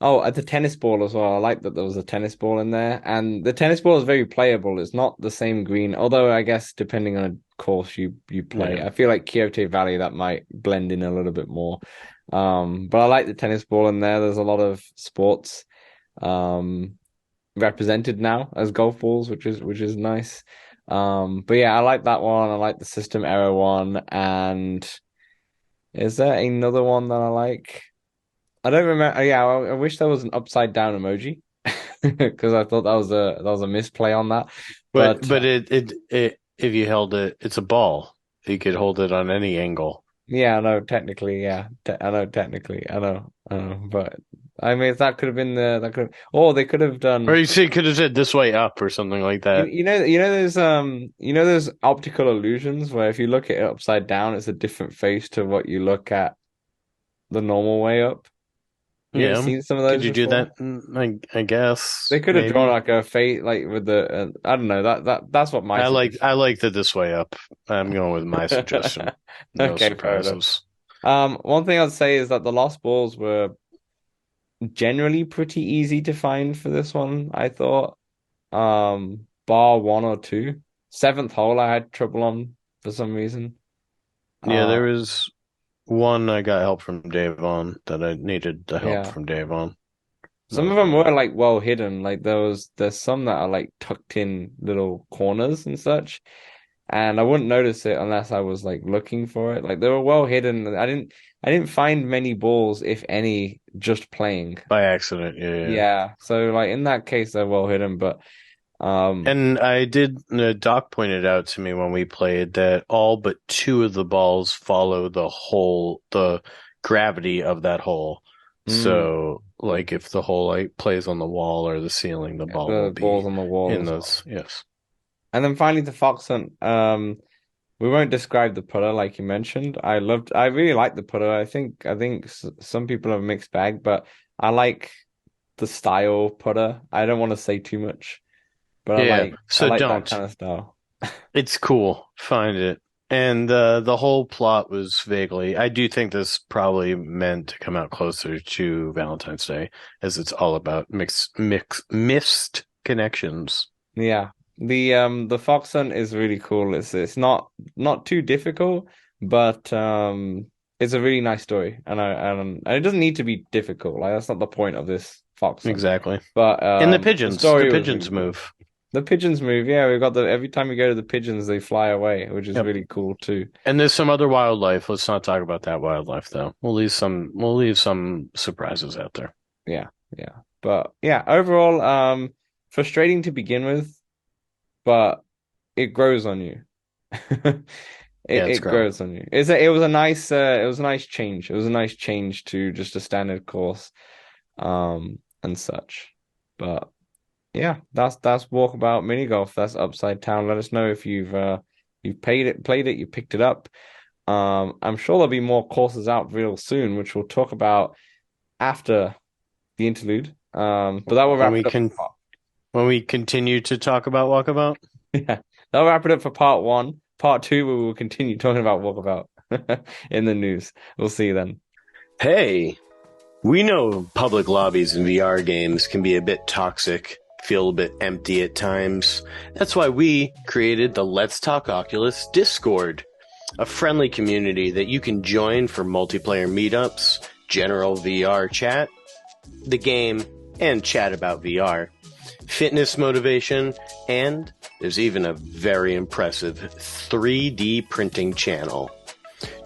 Speaker 1: Oh, at the tennis ball as well. I like that there was a tennis ball in there, and the tennis ball is very playable. It's not the same green, although I guess depending on a course you play,
Speaker 2: Yeah.
Speaker 1: I feel like Kyoto Valley that might blend in a little bit more. But I like the tennis ball in there. There's a lot of sports um represented now as golf balls, which is nice. But yeah, I like that one. I like the system error one. And is there another one that I like? I don't remember. Yeah, I wish there was an upside down emoji because I thought that was a misplay on that. But
Speaker 2: But it if you held it, it's a ball. You could hold it on any angle.
Speaker 1: yeah, I know technically. Yeah, I know technically. I know. But I mean, if that could have been that could. Oh, they could have
Speaker 2: Or
Speaker 1: done.
Speaker 2: you see, could have said this way up or something like that.
Speaker 1: You know those optical illusions where if you look at it upside down, it's a different face to what you look at the normal way up. You ever
Speaker 2: Yeah.
Speaker 1: seen some of
Speaker 2: Could
Speaker 1: those
Speaker 2: you do
Speaker 1: before?
Speaker 2: that? I guess
Speaker 1: They could have drawn
Speaker 2: maybe.
Speaker 1: like a face, like with the I don't know that's what my
Speaker 2: I
Speaker 1: suggestion.
Speaker 2: like the this way up. I'm going with my suggestion. No
Speaker 1: Okay, fair enough.
Speaker 2: surprises.
Speaker 1: One thing I'd say is that the lost balls were generally pretty easy to find for this one, I thought. Bar one or two. Seventh hole I had trouble on for some reason.
Speaker 2: Yeah,
Speaker 1: Uh
Speaker 2: there was one I got help from Dave on that I needed the help
Speaker 1: yeah.
Speaker 2: from Dave on. That
Speaker 1: Some of
Speaker 2: was
Speaker 1: them
Speaker 2: about
Speaker 1: were
Speaker 2: it.
Speaker 1: like well hidden. Like there's some that are like tucked in little corners and such. And I wouldn't notice it unless I was like looking for it. Like they were well hidden. I didn't find many balls, if any, just playing.
Speaker 2: By accident. Yeah, yeah.
Speaker 1: Yeah. So like in that case they're well hidden, but
Speaker 2: And I did, Doc pointed out to me when we played that all but two of the balls follow the gravity of that hole.
Speaker 1: mm,
Speaker 2: So, like, if the hole like plays on the wall or the ceiling, the ball will
Speaker 1: the balls
Speaker 2: be
Speaker 1: on the wall
Speaker 2: in
Speaker 1: as well.
Speaker 2: those. Yes.
Speaker 1: And then finally the fox hunt. We won't describe the putter like you mentioned. I really like the putter. I think some people have a mixed bag, but I like the style putter. I don't want to say too much, but
Speaker 2: Yeah.
Speaker 1: I
Speaker 2: So
Speaker 1: like that
Speaker 2: don't.
Speaker 1: kind of style.
Speaker 2: It's cool. Find it. And the whole plot was vaguely. I do think this probably meant to come out closer to Valentine's Day, as it's all about missed connections.
Speaker 1: Yeah. The fox hunt is really cool. It's not too difficult, but it's a really nice story. And it doesn't need to be difficult. Like that's not the point of this fox hunt.
Speaker 2: Exactly.
Speaker 1: But
Speaker 2: And
Speaker 1: the
Speaker 2: the
Speaker 1: story was really
Speaker 2: pigeons
Speaker 1: cool.
Speaker 2: move.
Speaker 1: The pigeons move. Yeah, we've got the every time we go to the pigeons, they fly away, which is
Speaker 2: Yep.
Speaker 1: really cool too.
Speaker 2: And there's some other wildlife. Let's not talk about that wildlife though. We'll leave some surprises out there.
Speaker 1: Yeah, yeah. But yeah, overall, frustrating to begin with, but it grows on you.
Speaker 2: Yeah, it's
Speaker 1: It
Speaker 2: growing.
Speaker 1: grows on you. It was a nice it was a nice change. It was a nice change to just a standard course, and such. But yeah, that's Walkabout mini golf. That's Upside Town. Let us know if you've played it, you picked it up. I'm sure there'll be more courses out real soon, which we'll talk about after the interlude. But that will
Speaker 2: When
Speaker 1: wrap
Speaker 2: we
Speaker 1: it up
Speaker 2: can when we continue to talk about Walkabout.
Speaker 1: yeah, that'll wrap it up for part one. Part two, we will continue talking about Walkabout in the news. We'll see you then.
Speaker 2: Hey, we know public lobbies in VR games can be a bit toxic, feel a bit empty at times. That's why we created the Let's Talk Oculus Discord, a friendly community that you can join for multiplayer meetups, general VR chat, the game, and chat about VR, fitness motivation, and there's even a very impressive 3D printing channel.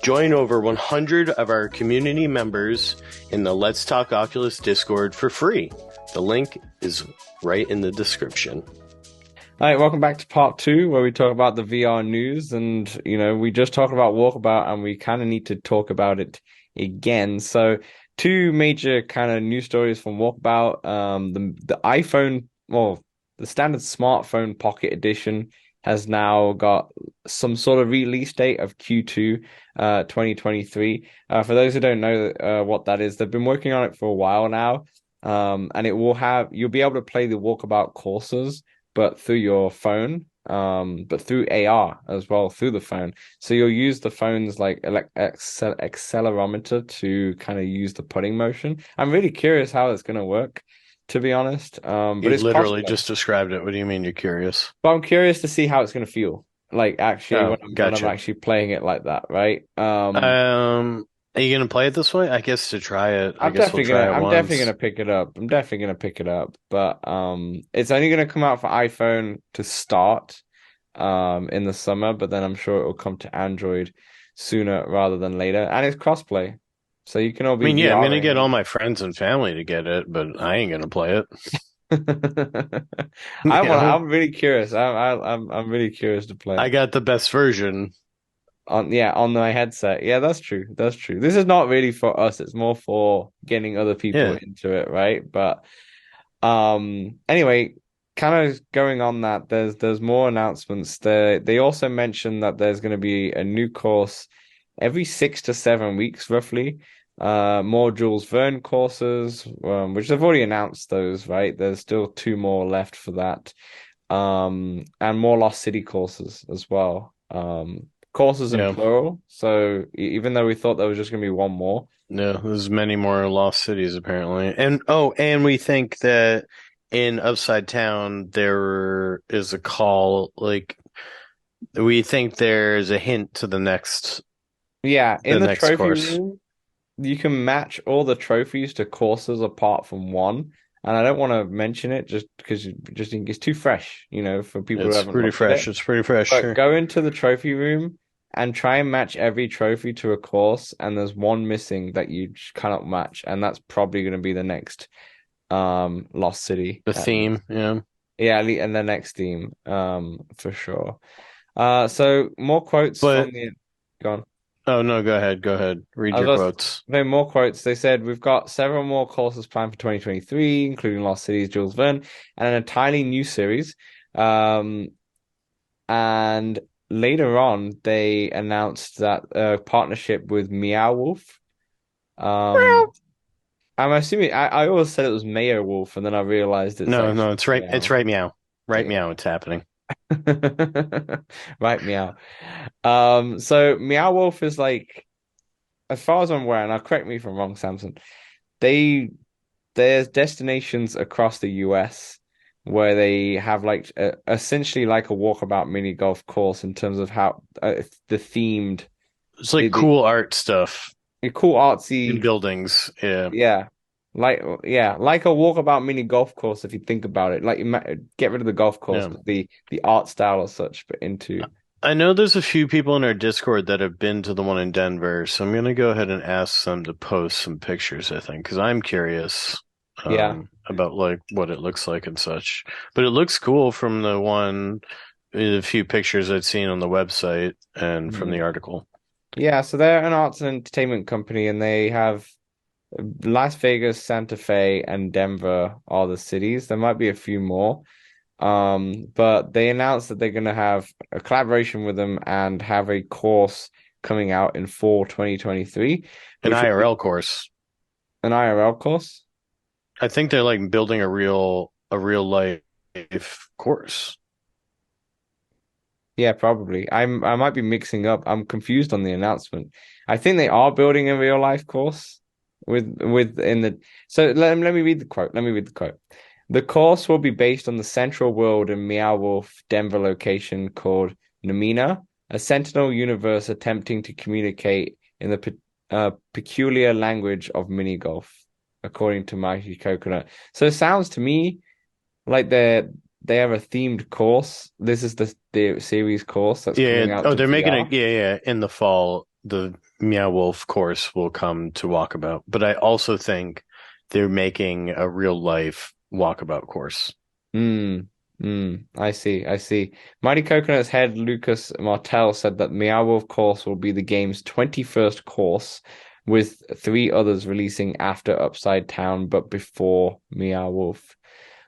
Speaker 2: Join over 100 of our community members in the Let's Talk Oculus Discord for free. The link is right in the description.
Speaker 1: All right, welcome back to part two, where we talk about the VR news. And, we just talked about Walkabout and we kind of need to talk about it again. So, two major kind of news stories from Walkabout. The iPhone, well, the standard smartphone Pocket Edition has now got some sort of release date of Q2 2023. For those who don't know what that is, they've been working on it for a while now. And you'll be able to play the Walkabout courses, but through your phone, but through AR as well, through the phone. So you'll use the phone's like accelerometer to kind of use the putting motion. I'm really curious how it's going to work, to be honest. But
Speaker 2: You
Speaker 1: it's
Speaker 2: literally
Speaker 1: costly.
Speaker 2: just described it. What do you mean you're curious?
Speaker 1: But I'm curious to see how it's going to feel, like actually
Speaker 2: Oh,
Speaker 1: when I'm
Speaker 2: gotcha.
Speaker 1: actually playing it like that, right?
Speaker 2: Are you gonna play it this way? I guess to try it. I guess we'll try it
Speaker 1: I'm definitely
Speaker 2: once.
Speaker 1: gonna pick it up. I'm definitely gonna pick it up, but it's only gonna come out for iPhone to start. in the summer, but then I'm sure it will come to Android sooner rather than later. And it's crossplay. So you can all
Speaker 2: I
Speaker 1: be
Speaker 2: mean, yeah, I'm gonna get all
Speaker 1: VRing.
Speaker 2: my friends and family to get it, but I ain't gonna play it. You know,
Speaker 1: I'm really curious. I'm really curious to play
Speaker 2: I
Speaker 1: it.
Speaker 2: got the best version.
Speaker 1: On my headset. Yeah, that's true. That's true. This is not really for us. It's more for getting other people
Speaker 2: Yeah,
Speaker 1: into it, right? But anyway, kind of going on that, there's more announcements. They also mentioned that there's going to be a new course every 6 to 7 weeks, roughly. More Jules Verne courses, which they've already announced those, right? There's still two more left for that. And more Lost City courses as well. Courses in
Speaker 2: yeah,
Speaker 1: plural. So even though we thought there was just going to be one more.
Speaker 2: yeah. There's many more lost cities apparently, and we think that in Upside Town there is a call. Like we think there's a hint to
Speaker 1: Yeah, in
Speaker 2: the
Speaker 1: the
Speaker 2: next
Speaker 1: trophy
Speaker 2: course.
Speaker 1: room, you can match all the trophies to courses apart from one. And I don't want to mention it just because just think it's too fresh, for people who
Speaker 2: It's
Speaker 1: haven't
Speaker 2: pretty
Speaker 1: looked at
Speaker 2: fresh.
Speaker 1: it.
Speaker 2: It's pretty fresh.
Speaker 1: But
Speaker 2: Sure.
Speaker 1: go into the trophy room and try and match every trophy to a course, and there's one missing that you just cannot match, and that's probably going to be the next Lost City
Speaker 2: The
Speaker 1: at least.
Speaker 2: theme, yeah.
Speaker 1: Yeah, and the next theme, for sure. So more quotes from
Speaker 2: But
Speaker 1: the gone.
Speaker 2: oh no, go ahead. Go ahead. Read
Speaker 1: I
Speaker 2: your
Speaker 1: was
Speaker 2: quotes.
Speaker 1: no more quotes. They said we've got several more courses planned for 2023, including Lost Cities, Jules Verne, and an entirely new series. Um, and later on, they announced that a partnership with Meow Wolf. Um, I'm assuming I always said it was Mayo Wolf, and then I realized it's
Speaker 2: No, no,
Speaker 1: actually
Speaker 2: it's right. It's
Speaker 1: Meow.
Speaker 2: right meow. Right
Speaker 1: Yeah.
Speaker 2: meow. It's happening.
Speaker 1: Right, Meow. So Meow Wolf is like, as far as I'm aware, and I'll correct me if I'm wrong, Samson. They there's destinations across the US where they have like essentially like a walkabout mini golf course in terms of how the themed
Speaker 2: It's like
Speaker 1: the
Speaker 2: cool art stuff
Speaker 1: cool
Speaker 2: in
Speaker 1: artsy,
Speaker 2: buildings. Yeah.
Speaker 1: yeah, like a walkabout mini golf course if you think about it, like get rid of the golf course,
Speaker 2: Yeah.
Speaker 1: but the art style as such, but into
Speaker 2: I know there's a few people in our Discord that have been to the one in Denver, so I'm gonna go ahead and ask them to post some pictures, I think, because I'm curious
Speaker 1: yeah.
Speaker 2: about like what it looks like and such. But it looks cool from a few pictures I'd seen on the website and from the
Speaker 1: Mhm.
Speaker 2: article.
Speaker 1: Yeah, so they're an arts and entertainment company and they have Las Vegas, Santa Fe, and Denver are the cities. There might be a few more. But they announced that they're going to have a collaboration with them and have a course coming out in fall 2023,
Speaker 2: An
Speaker 1: which will be
Speaker 2: IRL course.
Speaker 1: an IRL course.
Speaker 2: I think they're like building a real life course.
Speaker 1: Yeah, probably. I might be mixing up. I'm confused on the announcement. I think they are building a real life course with in the so let me read the quote. Let me read the quote. The course will be based on the central world in Meow Wolf Denver location called Namina, a sentinel universe attempting to communicate in the peculiar language of mini golf, according to Mighty Coconut. So it sounds to me like they have a themed course. This is the series course that's
Speaker 2: Yeah.
Speaker 1: coming out
Speaker 2: Oh,
Speaker 1: to
Speaker 2: they're making
Speaker 1: VR.
Speaker 2: it. Yeah, yeah. In the fall, the Meow Wolf course will come to Walkabout. But I also think they're making a real life Walkabout course.
Speaker 1: I see, I see. Mighty Coconut's head Lucas Martel said that Meow Wolf Course will be the game's 21st course, with three others releasing after Upside Town, but before Meow Wolf.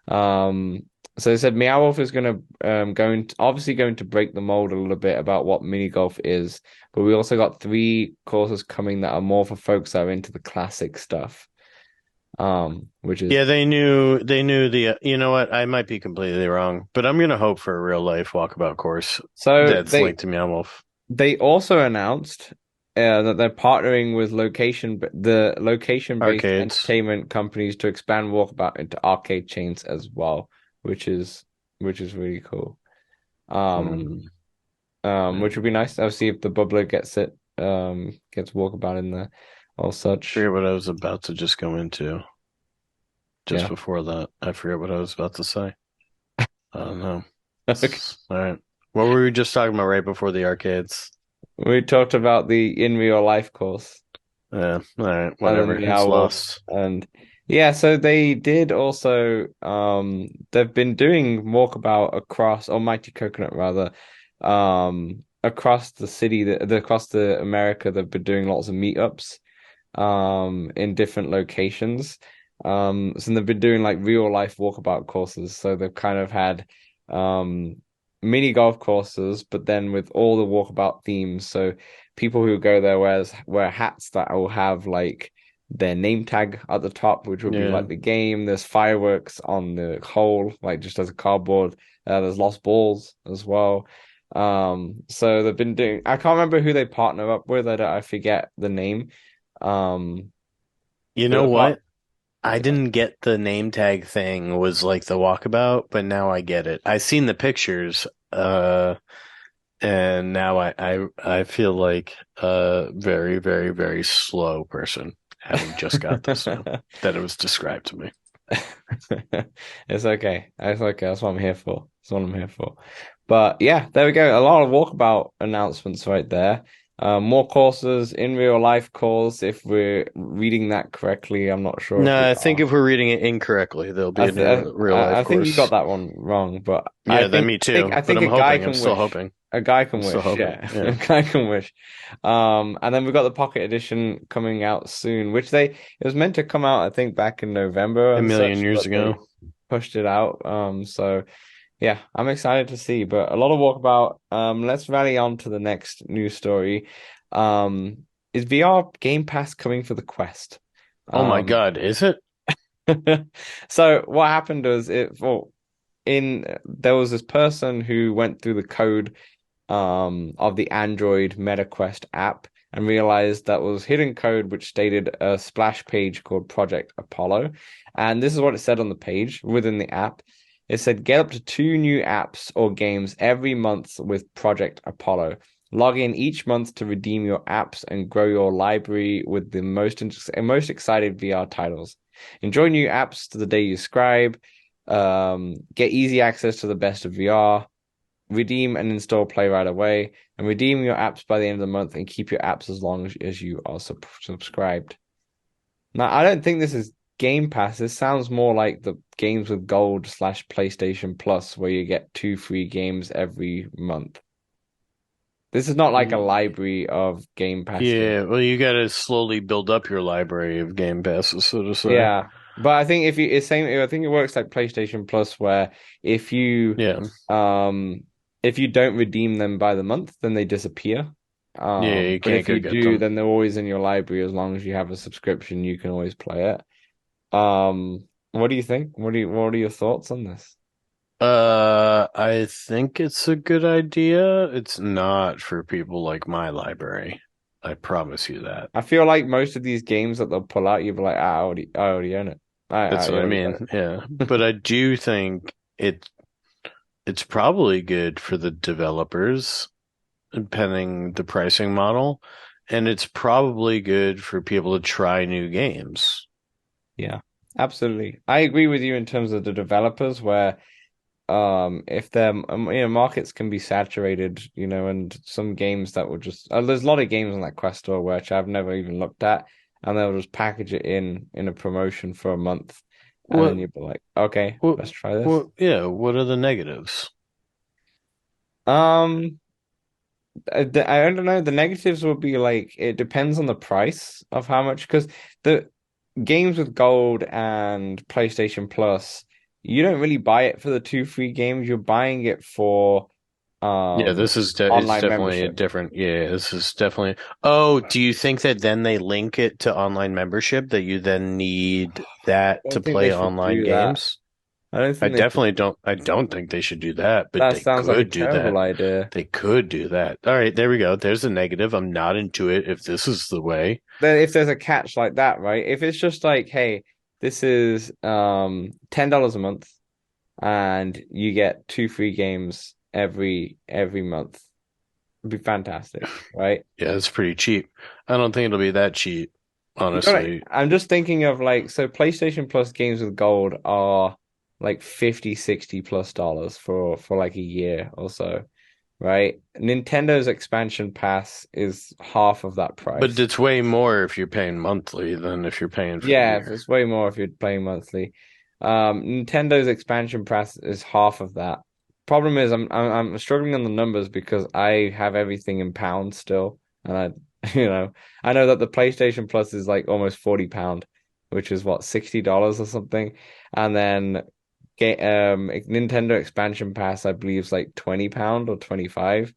Speaker 1: Um, so they said Meow Wolf is obviously going to break the mold a little bit about what mini golf is, but we also got three courses coming that are more for folks that are into the classic stuff. Which is
Speaker 2: Yeah, they knew you know what? I might be completely wrong, but I'm gonna hope for a real life Walkabout course
Speaker 1: so
Speaker 2: that's linked to Meow Wolf.
Speaker 1: they also announced that they're partnering with the location-based
Speaker 2: Arcades.
Speaker 1: entertainment companies to expand Walkabout into arcade chains as well, which is which is really cool. Um,
Speaker 2: Hmm.
Speaker 1: which would be nice. I'll see if the bubbler gets Walkabout in there or such.
Speaker 2: Forget what I was about to just go into. Just
Speaker 1: Yeah.
Speaker 2: before that, I forget what I was about to say. I don't know.
Speaker 1: Okay.
Speaker 2: All right. What were we just talking about right before the arcades?
Speaker 1: We talked about the in real life course
Speaker 2: Yeah, all right,
Speaker 1: and
Speaker 2: whatever.
Speaker 1: then Meow
Speaker 2: It's
Speaker 1: Wolf.
Speaker 2: lost.
Speaker 1: And yeah, so they did also they've been doing Walkabout across, or Mighty Coconut rather, across the city across the America. They've been doing lots of meetups in different locations. So they've been doing like real life walkabout courses. So they've kind of had um mini golf courses, but then with all the walkabout themes. So people who go there wear hats that will have like their name tag at the top, which would be
Speaker 2: Yeah.
Speaker 1: like the game. There's fireworks on the hole, like just as a cardboard. There's lost balls as well. So they've been doing. I can't remember who they partner up with. I forget the name. Um,
Speaker 2: You
Speaker 1: but
Speaker 2: know
Speaker 1: the part,
Speaker 2: what? I didn't get the name tag thing was like the walkabout, but now I get it. I seen the pictures, and now I feel like a very, very, very slow person having just got this now that it was described to me.
Speaker 1: it's okay. It's okay. That's what I'm here for. That's what I'm here for. But yeah, there we go. A lot of walkabout announcements right there. More courses in real life course. If we're reading that correctly, I'm not sure if we
Speaker 2: No, I think
Speaker 1: are.
Speaker 2: if we're reading it incorrectly, there'll be
Speaker 1: I
Speaker 2: a
Speaker 1: th
Speaker 2: new real life
Speaker 1: I think you got
Speaker 2: course.
Speaker 1: that one wrong, but
Speaker 2: Yeah, that me too.
Speaker 1: I
Speaker 2: But
Speaker 1: think
Speaker 2: I'm
Speaker 1: a guy
Speaker 2: hoping. I'm
Speaker 1: can
Speaker 2: still
Speaker 1: wish.
Speaker 2: hoping.
Speaker 1: A guy
Speaker 2: I'm
Speaker 1: can
Speaker 2: still
Speaker 1: wish,
Speaker 2: hoping.
Speaker 1: yeah. A
Speaker 2: Yeah.
Speaker 1: guy can wish. And then we've got the Pocket Edition coming out soon, which it was meant to come out, I think, back in November
Speaker 2: A
Speaker 1: and
Speaker 2: million
Speaker 1: such,
Speaker 2: years
Speaker 1: but they
Speaker 2: ago.
Speaker 1: pushed it out. So yeah, I'm excited to see, but a lot of walkabout. Let's rally on to the next news story. Is VR Game Pass coming for the Quest?
Speaker 2: Oh my
Speaker 1: Um,
Speaker 2: God, is it?
Speaker 1: so what happened was there was this person who went through the code of the Android MetaQuest app and realized that was hidden code which stated a splash page called Project Apollo. And this is what it said on the page within the app. It said get up to 2 new apps or games every month with Project Apollo. Log in each month to redeem your apps and grow your library with the most excited VR titles. Enjoy new apps to the day you subscribe. Get easy access to the best of VR. Redeem and install Play right away, and redeem your apps by the end of the month and keep your apps as long as you are subscribed. Now, I don't think this is Game Pass. This sounds more like the games with gold slash PlayStation Plus, where you get 2 free games every month. This is not like a library of Game Pass games.
Speaker 2: Yeah, well, you got to slowly build up your library of game passes, so to say.
Speaker 1: Yeah, but I think it's same. I think it works like PlayStation Plus, where if you
Speaker 2: Yeah,
Speaker 1: um if you don't redeem them by the month, then they disappear.
Speaker 2: yeah, you
Speaker 1: But
Speaker 2: can't
Speaker 1: if
Speaker 2: go
Speaker 1: you
Speaker 2: get
Speaker 1: do,
Speaker 2: them.
Speaker 1: then they're always in your library as long as you have a subscription, you can always play it. What do you think? What are your thoughts on this?
Speaker 2: I think it's a good idea. It's not for people like my library. I promise you that.
Speaker 1: I feel like most of these games that they'll pull out, you'll be like, I already own it.
Speaker 2: That's
Speaker 1: I
Speaker 2: what I
Speaker 1: already
Speaker 2: mean.
Speaker 1: own
Speaker 2: Yeah,
Speaker 1: it.
Speaker 2: but I do think it's probably good for the developers, depending the pricing model, and it's probably good for people to try new games.
Speaker 1: Yeah, absolutely. I agree with you in terms of the developers where if their markets can be saturated, and some games that will just there's a lot of games on that Quest store which I've never even looked at, and they'll just package it in a promotion for a month, and then
Speaker 2: What,
Speaker 1: you'll be like, okay,
Speaker 2: what,
Speaker 1: let's try this.
Speaker 2: yeah, what are the negatives?
Speaker 1: Um, I don't know. The negatives will be like it depends on the price of how much, because the games with gold and PlayStation Plus, you don't really buy it for the 2 free games. You're buying it for
Speaker 2: Yeah,
Speaker 1: um
Speaker 2: this is it's
Speaker 1: online
Speaker 2: definitely a
Speaker 1: membership.
Speaker 2: different. Yeah, this is definitely. Oh, do you think that then they link it to online membership that you then need that
Speaker 1: I
Speaker 2: to
Speaker 1: don't think they
Speaker 2: play
Speaker 1: should
Speaker 2: online
Speaker 1: do that.
Speaker 2: games?
Speaker 1: I don't
Speaker 2: I
Speaker 1: think they should.
Speaker 2: definitely don't. I don't think they should do that, but
Speaker 1: That
Speaker 2: they
Speaker 1: sounds like a
Speaker 2: could do
Speaker 1: terrible
Speaker 2: that.
Speaker 1: idea.
Speaker 2: They could do that. All right, there we go. There's a negative. I'm not into it if this is the way.
Speaker 1: Then if there's a catch like that, right? If it's just like, hey, this is $10 a month and you get 2 free games every month, it'd be fantastic, right?
Speaker 2: Yeah, it's pretty cheap. I don't think it'll be that cheap,
Speaker 1: Like,
Speaker 2: honestly.
Speaker 1: I'm just thinking of like, so PlayStation Plus games with gold are like 50, $60+ for like a year or so. right? Nintendo's expansion pass is half of that
Speaker 2: But
Speaker 1: price.
Speaker 2: it's way more if you're paying monthly than if you're paying for the
Speaker 1: Yeah,
Speaker 2: year.
Speaker 1: it's way more if you're playing monthly. Nintendo's expansion pass is half of that. Problem is, I'm struggling on the numbers because I have everything in pounds still, and I I know that the PlayStation Plus is like almost £40, which is what, $60 or something, and then get Nintendo expansion pass I believe is like £20 or 25,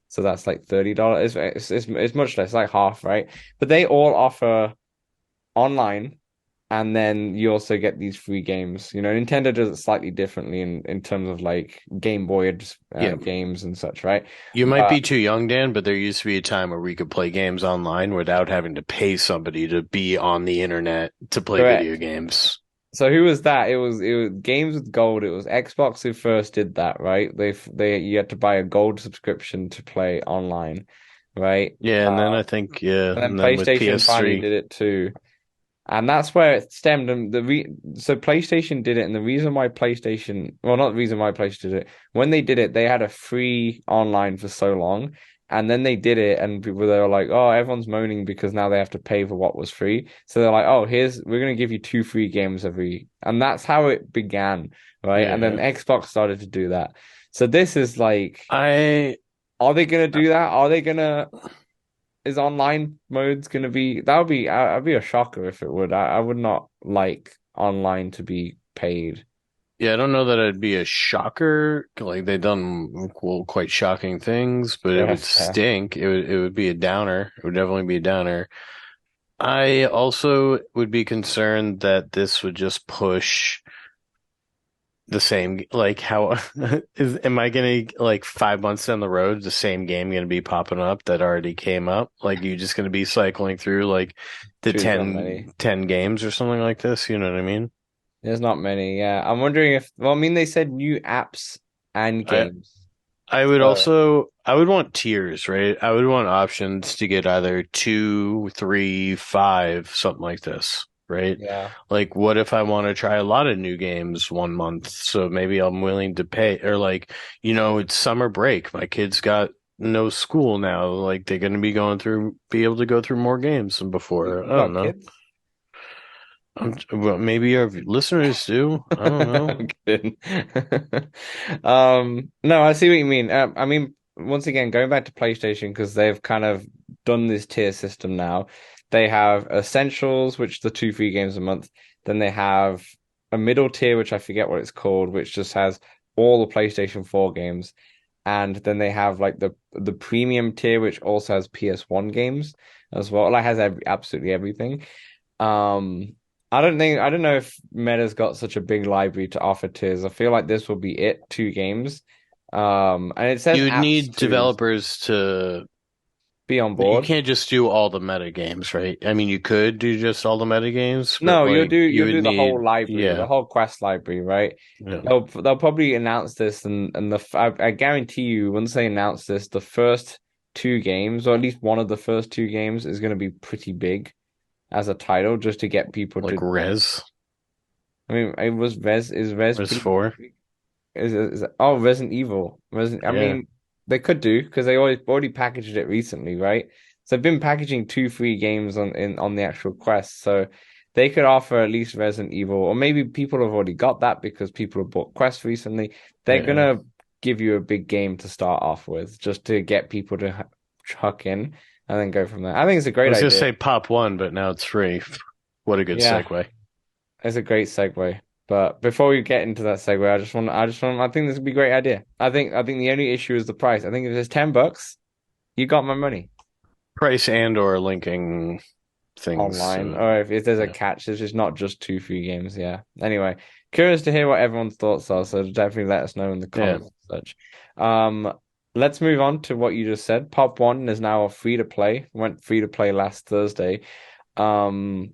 Speaker 1: so that's like $30. It's much less, like half, right? But they all offer online, and then you also get these free games. Nintendo does it slightly differently in terms of like Game Boy
Speaker 2: Yeah.
Speaker 1: games and such, right?
Speaker 2: You might
Speaker 1: But
Speaker 2: be too young, Dan, but there used to be a time where we could play games online without having to pay somebody to be on the internet to play video
Speaker 1: correct.
Speaker 2: games.
Speaker 1: So who was that? It was Games with Gold. It was Xbox who first did that, right? They you had to buy a gold subscription to play online, right?
Speaker 2: Yeah, and then I think, yeah,
Speaker 1: And then
Speaker 2: and then with
Speaker 1: PlayStation finally
Speaker 2: PS3,
Speaker 1: did it too. And that's where it stemmed. And so PlayStation did it, and the reason why PlayStation, well, not the reason why PlayStation did it, when they did it, they had a free online for so long, and then they did it, and people they were like, oh, everyone's moaning because now they have to pay for what was free. So they're like, oh, we're gonna give you two free games and that's how it began, right? And then
Speaker 2: yeah.
Speaker 1: Xbox started to do that. So this is like,
Speaker 2: I
Speaker 1: are they gonna do that? Are they gonna? Is online modes gonna be that would be I'd be a shocker if it would. I would not like online to be paid.
Speaker 2: Yeah, I don't know that it'd be a shocker. Like they've done quite shocking things, but it
Speaker 1: Yeah,
Speaker 2: would
Speaker 1: fair.
Speaker 2: stink. It would be a downer. It would definitely be a downer. I also would be concerned that this would just push the same, like how am I gonna like 5 months down the road, the same game gonna be popping up that already came up? Like you just gonna be cycling through like the
Speaker 1: There's not many.
Speaker 2: 10 games or something like this, you know what I mean?
Speaker 1: There's not many. Yeah, I'm wondering if. Well, I mean, they said new apps and
Speaker 2: I
Speaker 1: games. So
Speaker 2: I would want tiers, right? I would want options to get either two, three, five, something like this, right?
Speaker 1: yeah,
Speaker 2: Like, what if I want to try a lot of new games 1 month? So maybe I'm willing to pay, or like, it's summer break. My kids got no school now. Like, they're going to be able to go through more games than before. I
Speaker 1: you
Speaker 2: don't
Speaker 1: got
Speaker 2: know.
Speaker 1: kids.
Speaker 2: Well, maybe our listeners do. I don't know.
Speaker 1: I'm kidding. No, I see what you mean. I mean, once again, going back to PlayStation because they've kind of done this tier system now. They have Essentials, which are the two free games a month. Then they have a middle tier, which I forget what it's called, which just has all the PlayStation 4 games. And then they have like the premium tier, which also has PS1 games as well. Like has absolutely everything. Um, I don't know if Meta's got such a big library to offer tiers. I feel like this will be it, two games. And it says
Speaker 2: You would
Speaker 1: apps
Speaker 2: need
Speaker 1: to
Speaker 2: developers to
Speaker 1: be on
Speaker 2: You
Speaker 1: board.
Speaker 2: can't just do all the meta games, right? I mean, you could do just all the meta games, but
Speaker 1: No,
Speaker 2: like you
Speaker 1: you'll
Speaker 2: would
Speaker 1: do the whole
Speaker 2: need,
Speaker 1: library, the
Speaker 2: yeah,
Speaker 1: whole quest library, right?
Speaker 2: yeah,
Speaker 1: They'll probably announce this, and I guarantee you, once they announce this, the first two games, or at least one of the first two games, is going to be pretty big as a title, just to get people
Speaker 2: like
Speaker 1: to.
Speaker 2: Res,
Speaker 1: I mean, it was Res is Res
Speaker 2: Res
Speaker 1: pretty.
Speaker 2: 4,
Speaker 1: Oh, Resident Evil. I
Speaker 2: yeah.
Speaker 1: mean, they could do because they already packaged it recently, right? So they've been packaging two free games on the actual Quest, so they could offer at least Resident Evil, or maybe people have already got that because people have bought Quest recently. They're
Speaker 2: Yeah.
Speaker 1: gonna give you a big game to start off with, just to get people to chuck in and then go from there. I think it's a
Speaker 2: I
Speaker 1: great
Speaker 2: was gonna
Speaker 1: idea.
Speaker 2: say Pop 1, but now it's free. What a good
Speaker 1: Yeah.
Speaker 2: segue.
Speaker 1: It's a great segue. But before we get into that segue, I think this would be a great idea. I think the only issue is the price. I think if it's $10, you got my money
Speaker 2: Price and or linking things.
Speaker 1: online. Or if there's a
Speaker 2: Yeah.
Speaker 1: catch, it's just not just two free games. Yeah. Anyway, curious to hear what everyone's thoughts are, so definitely let us know in the
Speaker 2: Yeah.
Speaker 1: comments and such. Um, let's move on to what you just said. Pop One is now free to play. Went free to play last Thursday. Um,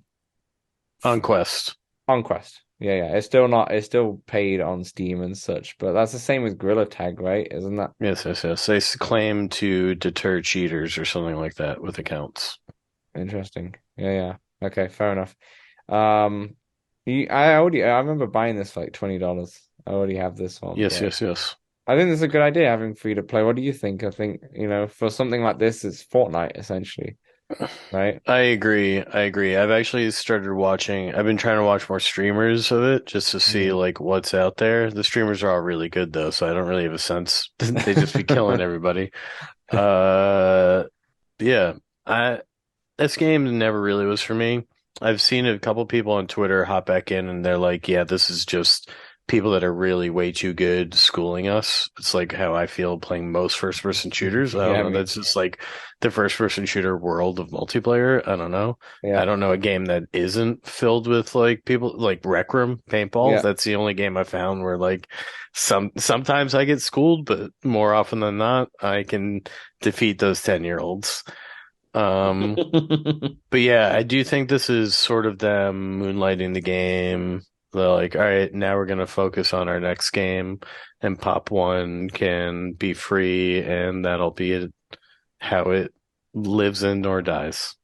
Speaker 2: On Quest.
Speaker 1: On Quest. Yeah, yeah. It's still not, it's still paid on Steam and such, but that's the same with Gorilla Tag, right? Isn't that
Speaker 2: Yes, yes, yes. They claim to deter cheaters or something like that with accounts.
Speaker 1: interesting? Yeah, yeah. Okay, fair enough. Um, I remember buying this for like $20. I already have this one,
Speaker 2: Yes,
Speaker 1: but
Speaker 2: yes, yes.
Speaker 1: I think it's a good idea having free to play. What do you think? I think, for something like this, it's Fortnite essentially, right?
Speaker 2: I agree. I agree. I've actually started watching, I've been trying to watch more streamers of it just to see
Speaker 1: Mm.
Speaker 2: like what's out there. The streamers are all really good though, so I don't really have a sense. They just be killing everybody. Uh, yeah. I This game never really was for me. I've seen a couple people on Twitter hop back in and they're like, yeah, this is just people that are really way too good schooling us. It's like how I feel playing most first person shooters. I don't
Speaker 1: Yeah,
Speaker 2: know.
Speaker 1: me
Speaker 2: That's
Speaker 1: too.
Speaker 2: just like the first person shooter world of multiplayer. I don't know. I
Speaker 1: Yeah,
Speaker 2: don't know a game that isn't filled with like people like Rec Room, paintball.
Speaker 1: yeah.
Speaker 2: That's the only game I found where like sometimes I get schooled, but more often than not, I can defeat those 10-year-olds. Um, but yeah, I do think this is sort of them moonlighting the game. They're like, all right, now we're gonna focus on our next game, and Pop One can be free, and that'll be how it lives and or dies.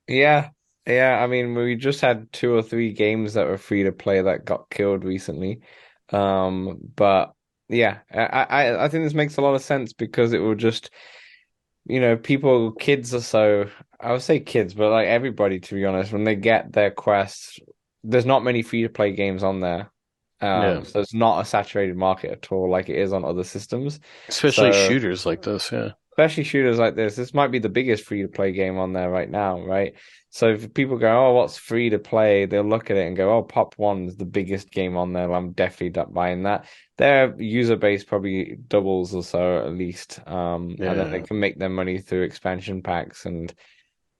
Speaker 1: Yeah, yeah. I mean, we just had two or three games that were free to play that got killed recently. But yeah, I think this makes a lot of sense because it will just, kids are so, I would say kids, but like everybody, to be honest, when they get their quests, there's not many free to play games on there.
Speaker 2: Yeah,
Speaker 1: So it's not a saturated market at all, like it is on other systems.
Speaker 2: especially
Speaker 1: So.
Speaker 2: shooters like this. Yeah,
Speaker 1: Especially shooters like this might be the biggest free to play game on there right now, right? So if people go, oh, what's free to play? They'll look at it and go, oh, Pop One's the biggest game on there. I'm definitely not buying that. Their user base probably doubles or so at least. And then they
Speaker 2: yeah,
Speaker 1: can make their money through expansion packs and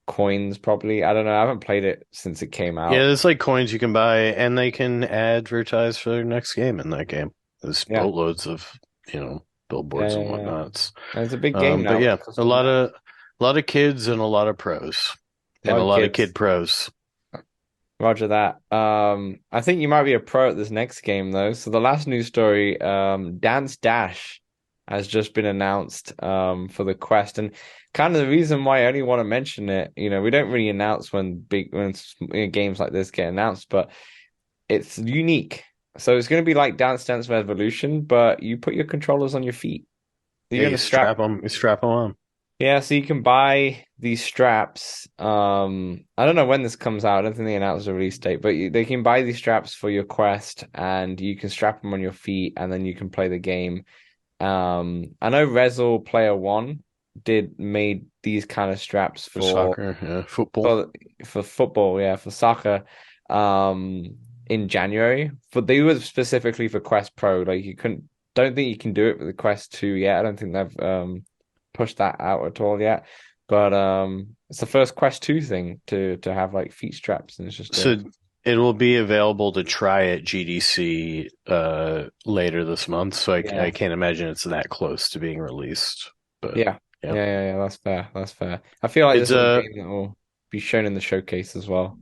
Speaker 1: coins, probably. I don't know. I haven't played it since it came
Speaker 2: yeah.
Speaker 1: out.
Speaker 2: There's like coins you can buy, and they can advertise for their next game in that game. There's
Speaker 1: Yeah,
Speaker 2: boatloads of
Speaker 1: yeah,
Speaker 2: billboards
Speaker 1: yeah,
Speaker 2: and
Speaker 1: yeah.
Speaker 2: whatnots.
Speaker 1: And it's a big game
Speaker 2: But
Speaker 1: now with
Speaker 2: yeah,
Speaker 1: the custom maps.
Speaker 2: a lot of kids and a lot of pros
Speaker 1: A
Speaker 2: and
Speaker 1: lot
Speaker 2: a
Speaker 1: of
Speaker 2: lot of kid
Speaker 1: kids.
Speaker 2: pros.
Speaker 1: Roger that. I think you might be a pro at this next game though. So the last news story, Dance Dash has just been announced for the Quest, and kind of the reason why I only want to mention it, we don't really announce when games like this get announced, but it's unique. So it's going to be like Dance Revolution, but you put your controllers on your feet. You're
Speaker 2: Yeah,
Speaker 1: going to strap.
Speaker 2: you strap them on.
Speaker 1: Yeah, so you can buy these straps. I don't know when this comes out. I don't think they announced the release date, but they can buy these straps for your Quest, and you can strap them on your feet, and then you can play the game. I know Rezel Player One did made these kind of straps
Speaker 2: For soccer, yeah, football.
Speaker 1: for for football, yeah, for soccer, in January. But they were specifically for Quest Pro. Like you couldn't, don't think you can do it with the Quest 2 yet. I don't think they've pushed that out at all yet. But it's the first Quest 2 thing to have like feet straps, and it's just
Speaker 2: So it will be available to try at GDC later this month. So I
Speaker 1: yeah,
Speaker 2: can't imagine it's that close to being released. But
Speaker 1: yeah,
Speaker 2: yeah,
Speaker 1: yeah. That's fair. That's fair. I feel like
Speaker 2: it's
Speaker 1: this is a game that will be shown in the showcase as well.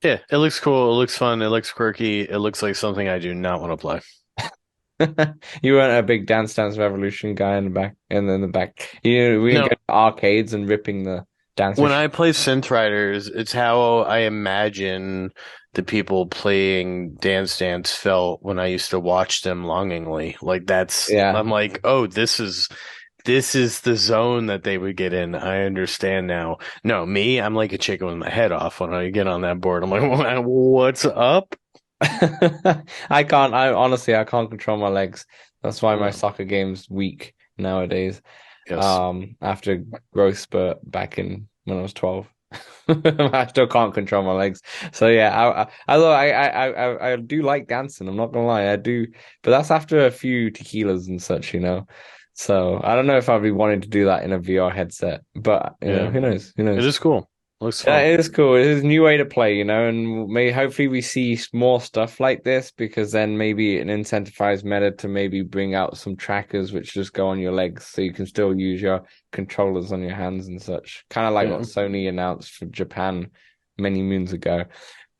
Speaker 2: yeah, it looks cool. It looks fun. It looks quirky. It looks like something I do not want to play.
Speaker 1: You weren't a big Dance Revolution guy in the back, and in the back. We didn't
Speaker 2: No,
Speaker 1: go to arcades and ripping the dance
Speaker 2: when
Speaker 1: machine.
Speaker 2: I play Synth Riders, it's how I imagine the people playing Dance Dance felt when I used to watch them longingly. Like
Speaker 1: Yeah.
Speaker 2: I'm like, oh, this is the zone that they would get in. I understand now. No, me, I'm like a chicken with my head off when I get on that board. I'm like, what's up?
Speaker 1: I honestly I can't control my legs. That's why my
Speaker 2: Mm,
Speaker 1: soccer game's weak nowadays.
Speaker 2: yes.
Speaker 1: After growth spurt back in when I was 12. I still can't control my legs. So yeah, although I do like dancing, I'm not gonna lie, I do, but that's after a few tequilas and such. So I don't know if I'd be wanting to do that in a VR headset, but
Speaker 2: Yeah.
Speaker 1: who knows? Who
Speaker 2: It
Speaker 1: knows?
Speaker 2: is cool. Looks
Speaker 1: Yeah,
Speaker 2: fun.
Speaker 1: it is cool. It is a new way to play, and may hopefully we see more stuff like this because then maybe an incentivized meta to maybe bring out some trackers which just go on your legs so you can still use your controllers on your hands and such. Kind of like what
Speaker 2: Yeah.
Speaker 1: Sony announced for Japan many moons ago.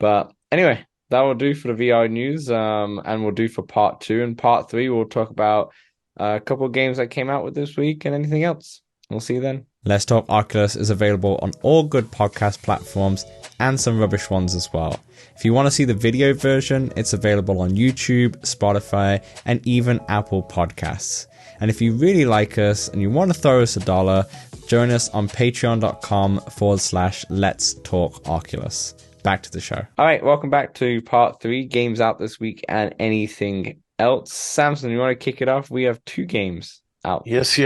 Speaker 1: But anyway, that will do for the VR news. And we'll do for part two. And part three, we'll talk about a couple of games that came out with this week and anything else. We'll see you then. Let's Talk Oculus is available on all good podcast platforms and some rubbish ones as well. If you want to see the video version, it's available on YouTube, Spotify, and even Apple Podcasts. And if you really like us and you want to throw us $1, join us on patreon.com/letstalkoculus. Back to the show. All right, welcome back to part 3, games out this week and anything else. Samson, you want to kick it off? We have 2 games out.
Speaker 2: Yes.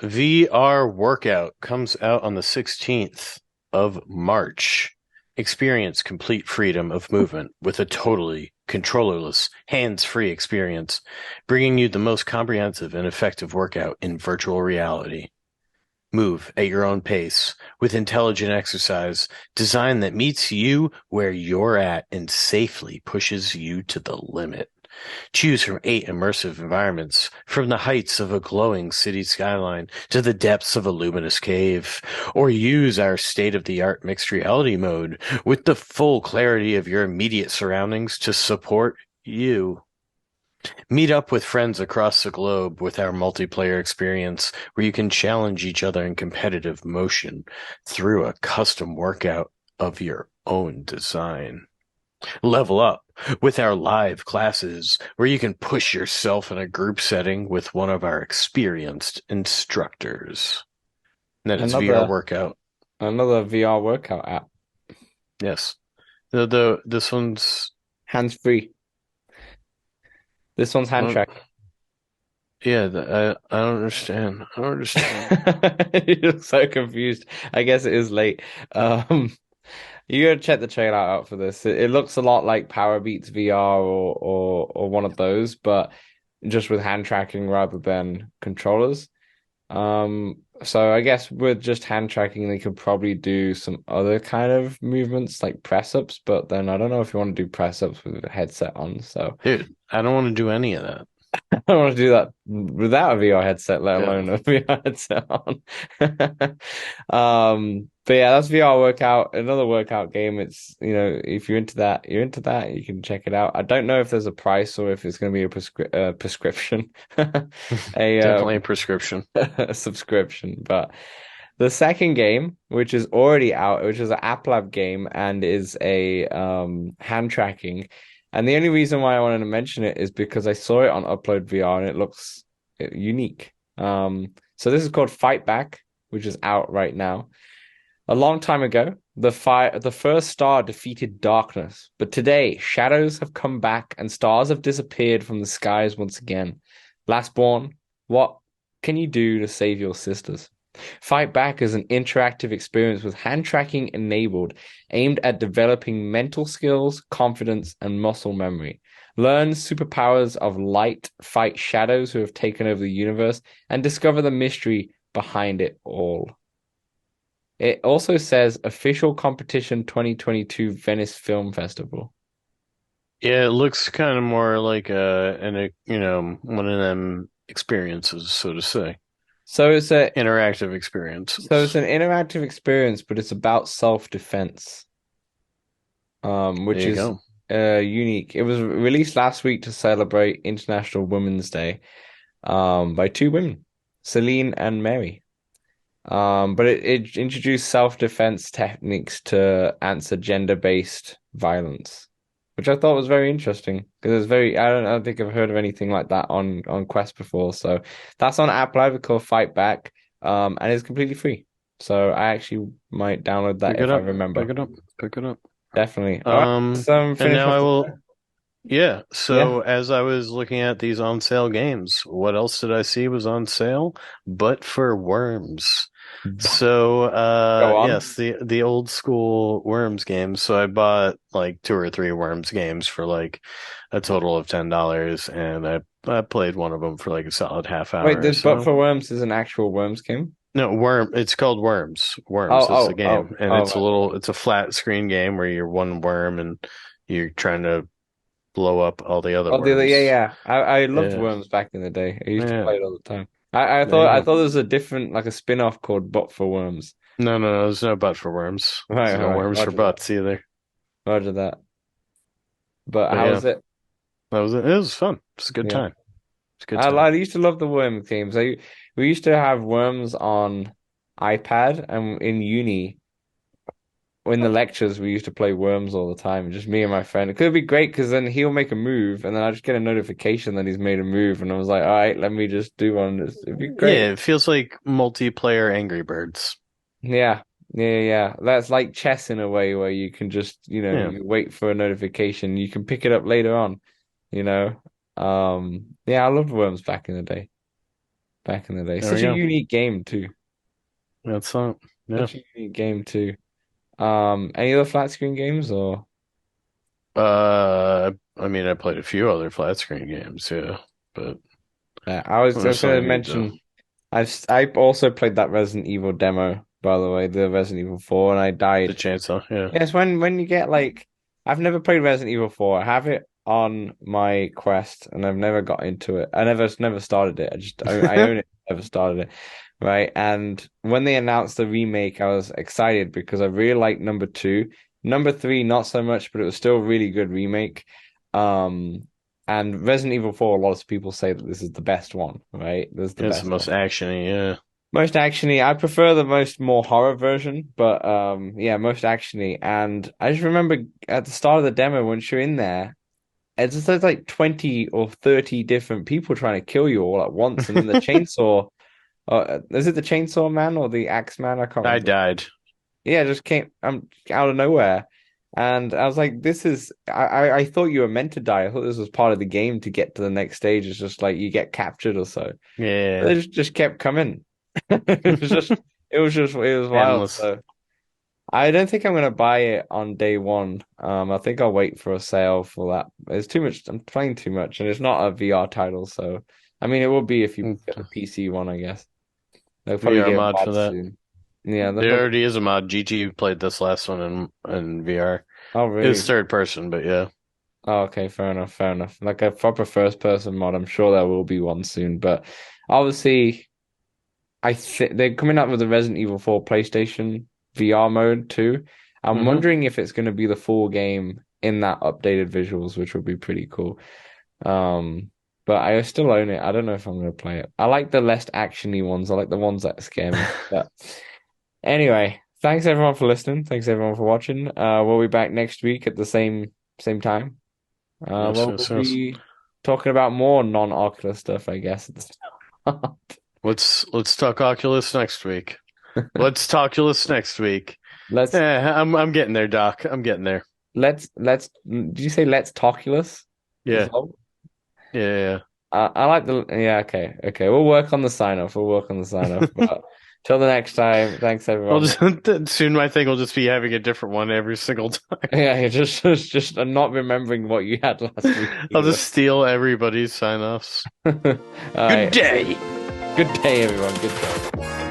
Speaker 2: VR Workout comes out on the 16th of March. Experience complete freedom of movement with a totally controllerless, hands-free experience, bringing you the most comprehensive and effective workout in virtual reality. Move at your own pace with intelligent exercise design that meets you where you're at and safely pushes you to the limit. Choose from 8 immersive environments, from the heights of a glowing city skyline to the depths of a luminous cave, or use our state-of-the-art mixed reality mode with the full clarity of your immediate surroundings to support you. Meet up with friends across the globe with our multiplayer experience where you can challenge each other in competitive motion through a custom workout of your own design. Level up with our live classes where you can push yourself in a group setting with one of our experienced instructors. And that is VR Workout.
Speaker 1: Another VR workout app.
Speaker 2: Yes. This one's
Speaker 1: hands-free. This one's hand track.
Speaker 2: Yeah, I don't understand. I don't understand.
Speaker 1: You're so confused. I guess it is late. You gotta check the trailer out for this. It looks a lot like Power Beats VR or one of those, but just with hand tracking rather than controllers. So I guess with just hand tracking, they could probably do some other kind of movements like press ups, but then I don't know if you want to do press ups with a headset on. So,
Speaker 2: dude, I don't want to do any of that.
Speaker 1: I don't want to do that without a VR headset, let alone a VR headset on. But yeah, that's VR Workout, another workout game. It's, if you're into that, you're into that. You can check it out. I don't know if there's a price or if it's going to be a prescription.
Speaker 2: Definitely a prescription.
Speaker 1: A subscription. But the second game, which is already out, which is an App Lab game and is a hand tracking. And the only reason why I wanted to mention it is because I saw it on Upload VR and it looks unique. So this is called Fight Back, which is out right now. A long time ago, the first star defeated darkness, but today shadows have come back and stars have disappeared from the skies once again. Lastborn, what can you do to save your sisters? Fight Back is an interactive experience with hand tracking enabled, aimed at developing mental skills, confidence, and muscle memory. Learn superpowers of light, fight shadows who have taken over the universe, and discover the mystery behind it all. It also says official competition 2022 Venice Film Festival.
Speaker 2: Yeah, it looks kind of more like one of them experiences, so to say.
Speaker 1: So it's an
Speaker 2: interactive experience.
Speaker 1: So it's an interactive experience, but it's about self-defense, which is unique. It was released last week to celebrate International Women's Day, by 2 women, Celine and Mary. But it introduced self-defense techniques to answer gender-based violence, which I thought was very interesting because I don't think I've heard of anything like that on Quest before. So that's on App Live called Fight Back, and it's completely free. So I actually might download that if I remember.
Speaker 2: Pick it up.
Speaker 1: Definitely.
Speaker 2: And now I will. Yeah. So as I was looking at these on sale games, what else did I see was on sale? But for Worms. So yes, the old school Worms games. So I bought like 2 or 3 Worms games for like a total of $10, and I played one of them for like a solid half hour.
Speaker 1: Wait, this But for Worms is an actual Worms game?
Speaker 2: No, it's called Worms. Worms is the game, and it's a flat screen game where you're one worm and you're trying to blow up all the other worms.
Speaker 1: I loved Worms back in the day. I used to play it all the time. I thought there was a different, like a spin-off called But for Worms.
Speaker 2: No, there's no But for Worms. There's no Worms for Butts either.
Speaker 1: Roger that. But how was it?
Speaker 2: That was it. It was fun. It's a good time. It's a good time.
Speaker 1: I used to love the Worms games. We used to have Worms on iPad, and in uni, in the lectures we used to play Worms all the time, just me and my friend. It could be great because then he'll make a move, and then I just get a notification that he's made a move, and I was like, all right, let me just do one. It'd be great.
Speaker 2: Yeah, it feels like multiplayer Angry Birds.
Speaker 1: Yeah, yeah. That's like chess in a way where you can just,
Speaker 2: Yeah,
Speaker 1: you wait for a notification. You can pick it up later on, you know. Yeah, I loved Worms back in the day. Back in the day.
Speaker 2: there we
Speaker 1: Such a
Speaker 2: go.
Speaker 1: unique game too.
Speaker 2: That's not. Yeah.
Speaker 1: Such a unique game too. Any other flat screen games or
Speaker 2: I mean, I played a few other flat screen games, yeah, but
Speaker 1: I was
Speaker 2: there's
Speaker 1: gonna
Speaker 2: something need to.
Speaker 1: mention I also played that Resident Evil demo, by the way, the Resident Evil 4, and I
Speaker 2: The
Speaker 1: died.
Speaker 2: chainsaw, yeah.
Speaker 1: Yes, when you get like I've never played Resident Evil 4. I have it on my Quest and I've never got into it. I never started it. I own it, never started it. Right. And when they announced the remake, I was excited because I really liked number two. Number three, not so much, but it was still a really good remake. Um, and Resident Evil 4, a lot of people say that this is the best one, right? This is the
Speaker 2: It's the
Speaker 1: best
Speaker 2: most
Speaker 1: one.
Speaker 2: actiony, yeah.
Speaker 1: Most actiony. I prefer the most more horror version, but yeah, most actiony. And I just remember at the start of the demo when you're in there, it's just there's like 20 or 30 different people trying to kill you all at once, and then the chainsaw. Is it the chainsaw man or the axe man? I can't
Speaker 2: I
Speaker 1: remember.
Speaker 2: died.
Speaker 1: Yeah, it just came out of nowhere. And I was like, this is I thought you were meant to die. I thought this was part of the game to get to the next stage. It's just like you get captured or so. But
Speaker 2: Yeah.
Speaker 1: they just kept coming. It was wild.
Speaker 2: Endless.
Speaker 1: So I don't think I'm gonna buy it on day one. I think I'll wait for a sale for that. It's too much. I'm playing too much, and it's not a VR title. So I mean, it will be if you get the PC one, I guess. They'll probably
Speaker 2: VR
Speaker 1: get a
Speaker 2: mod for
Speaker 1: mod
Speaker 2: that.
Speaker 1: soon. Yeah, they'll
Speaker 2: There
Speaker 1: probably.
Speaker 2: already is a mod. GG played this last one in VR.
Speaker 1: Oh,
Speaker 2: It's
Speaker 1: really?
Speaker 2: third person, but yeah.
Speaker 1: Oh, okay, fair enough, fair enough. Like a proper first person mod, I'm sure there will be one soon. But obviously, I think they're coming out with the Resident Evil 4 PlayStation VR mode too. I'm
Speaker 2: hmm
Speaker 1: wondering if it's going to be the full game in that updated visuals, which would be pretty cool. Um, but I still own it. I don't know if I'm going to play it. I like the less actiony ones. I like the ones that scare me. But anyway, thanks everyone for listening. Thanks everyone for watching. We'll be back next week at the same time.
Speaker 2: Yes,
Speaker 1: Well,
Speaker 2: yes,
Speaker 1: we'll
Speaker 2: yes.
Speaker 1: be talking about more non-Oculus stuff, I guess, at the start.
Speaker 2: Let's talk Oculus next week. Let's talk Oculus next week.
Speaker 1: Let's
Speaker 2: I'm getting there, Doc. I'm getting there.
Speaker 1: let's did you say let's Toculus as
Speaker 2: Yeah,
Speaker 1: well?
Speaker 2: yeah,
Speaker 1: I like the yeah, okay. We'll work on the sign off. We'll work on the sign off. But till the next time, thanks
Speaker 2: I'll
Speaker 1: everyone.
Speaker 2: just soon my thing will just be having a different one every single time.
Speaker 1: Yeah, just not remembering what you had last week
Speaker 2: I'll
Speaker 1: either.
Speaker 2: just steal everybody's sign offs.
Speaker 1: All
Speaker 2: Good
Speaker 1: right.
Speaker 2: day.
Speaker 1: Good day, everyone. Good day.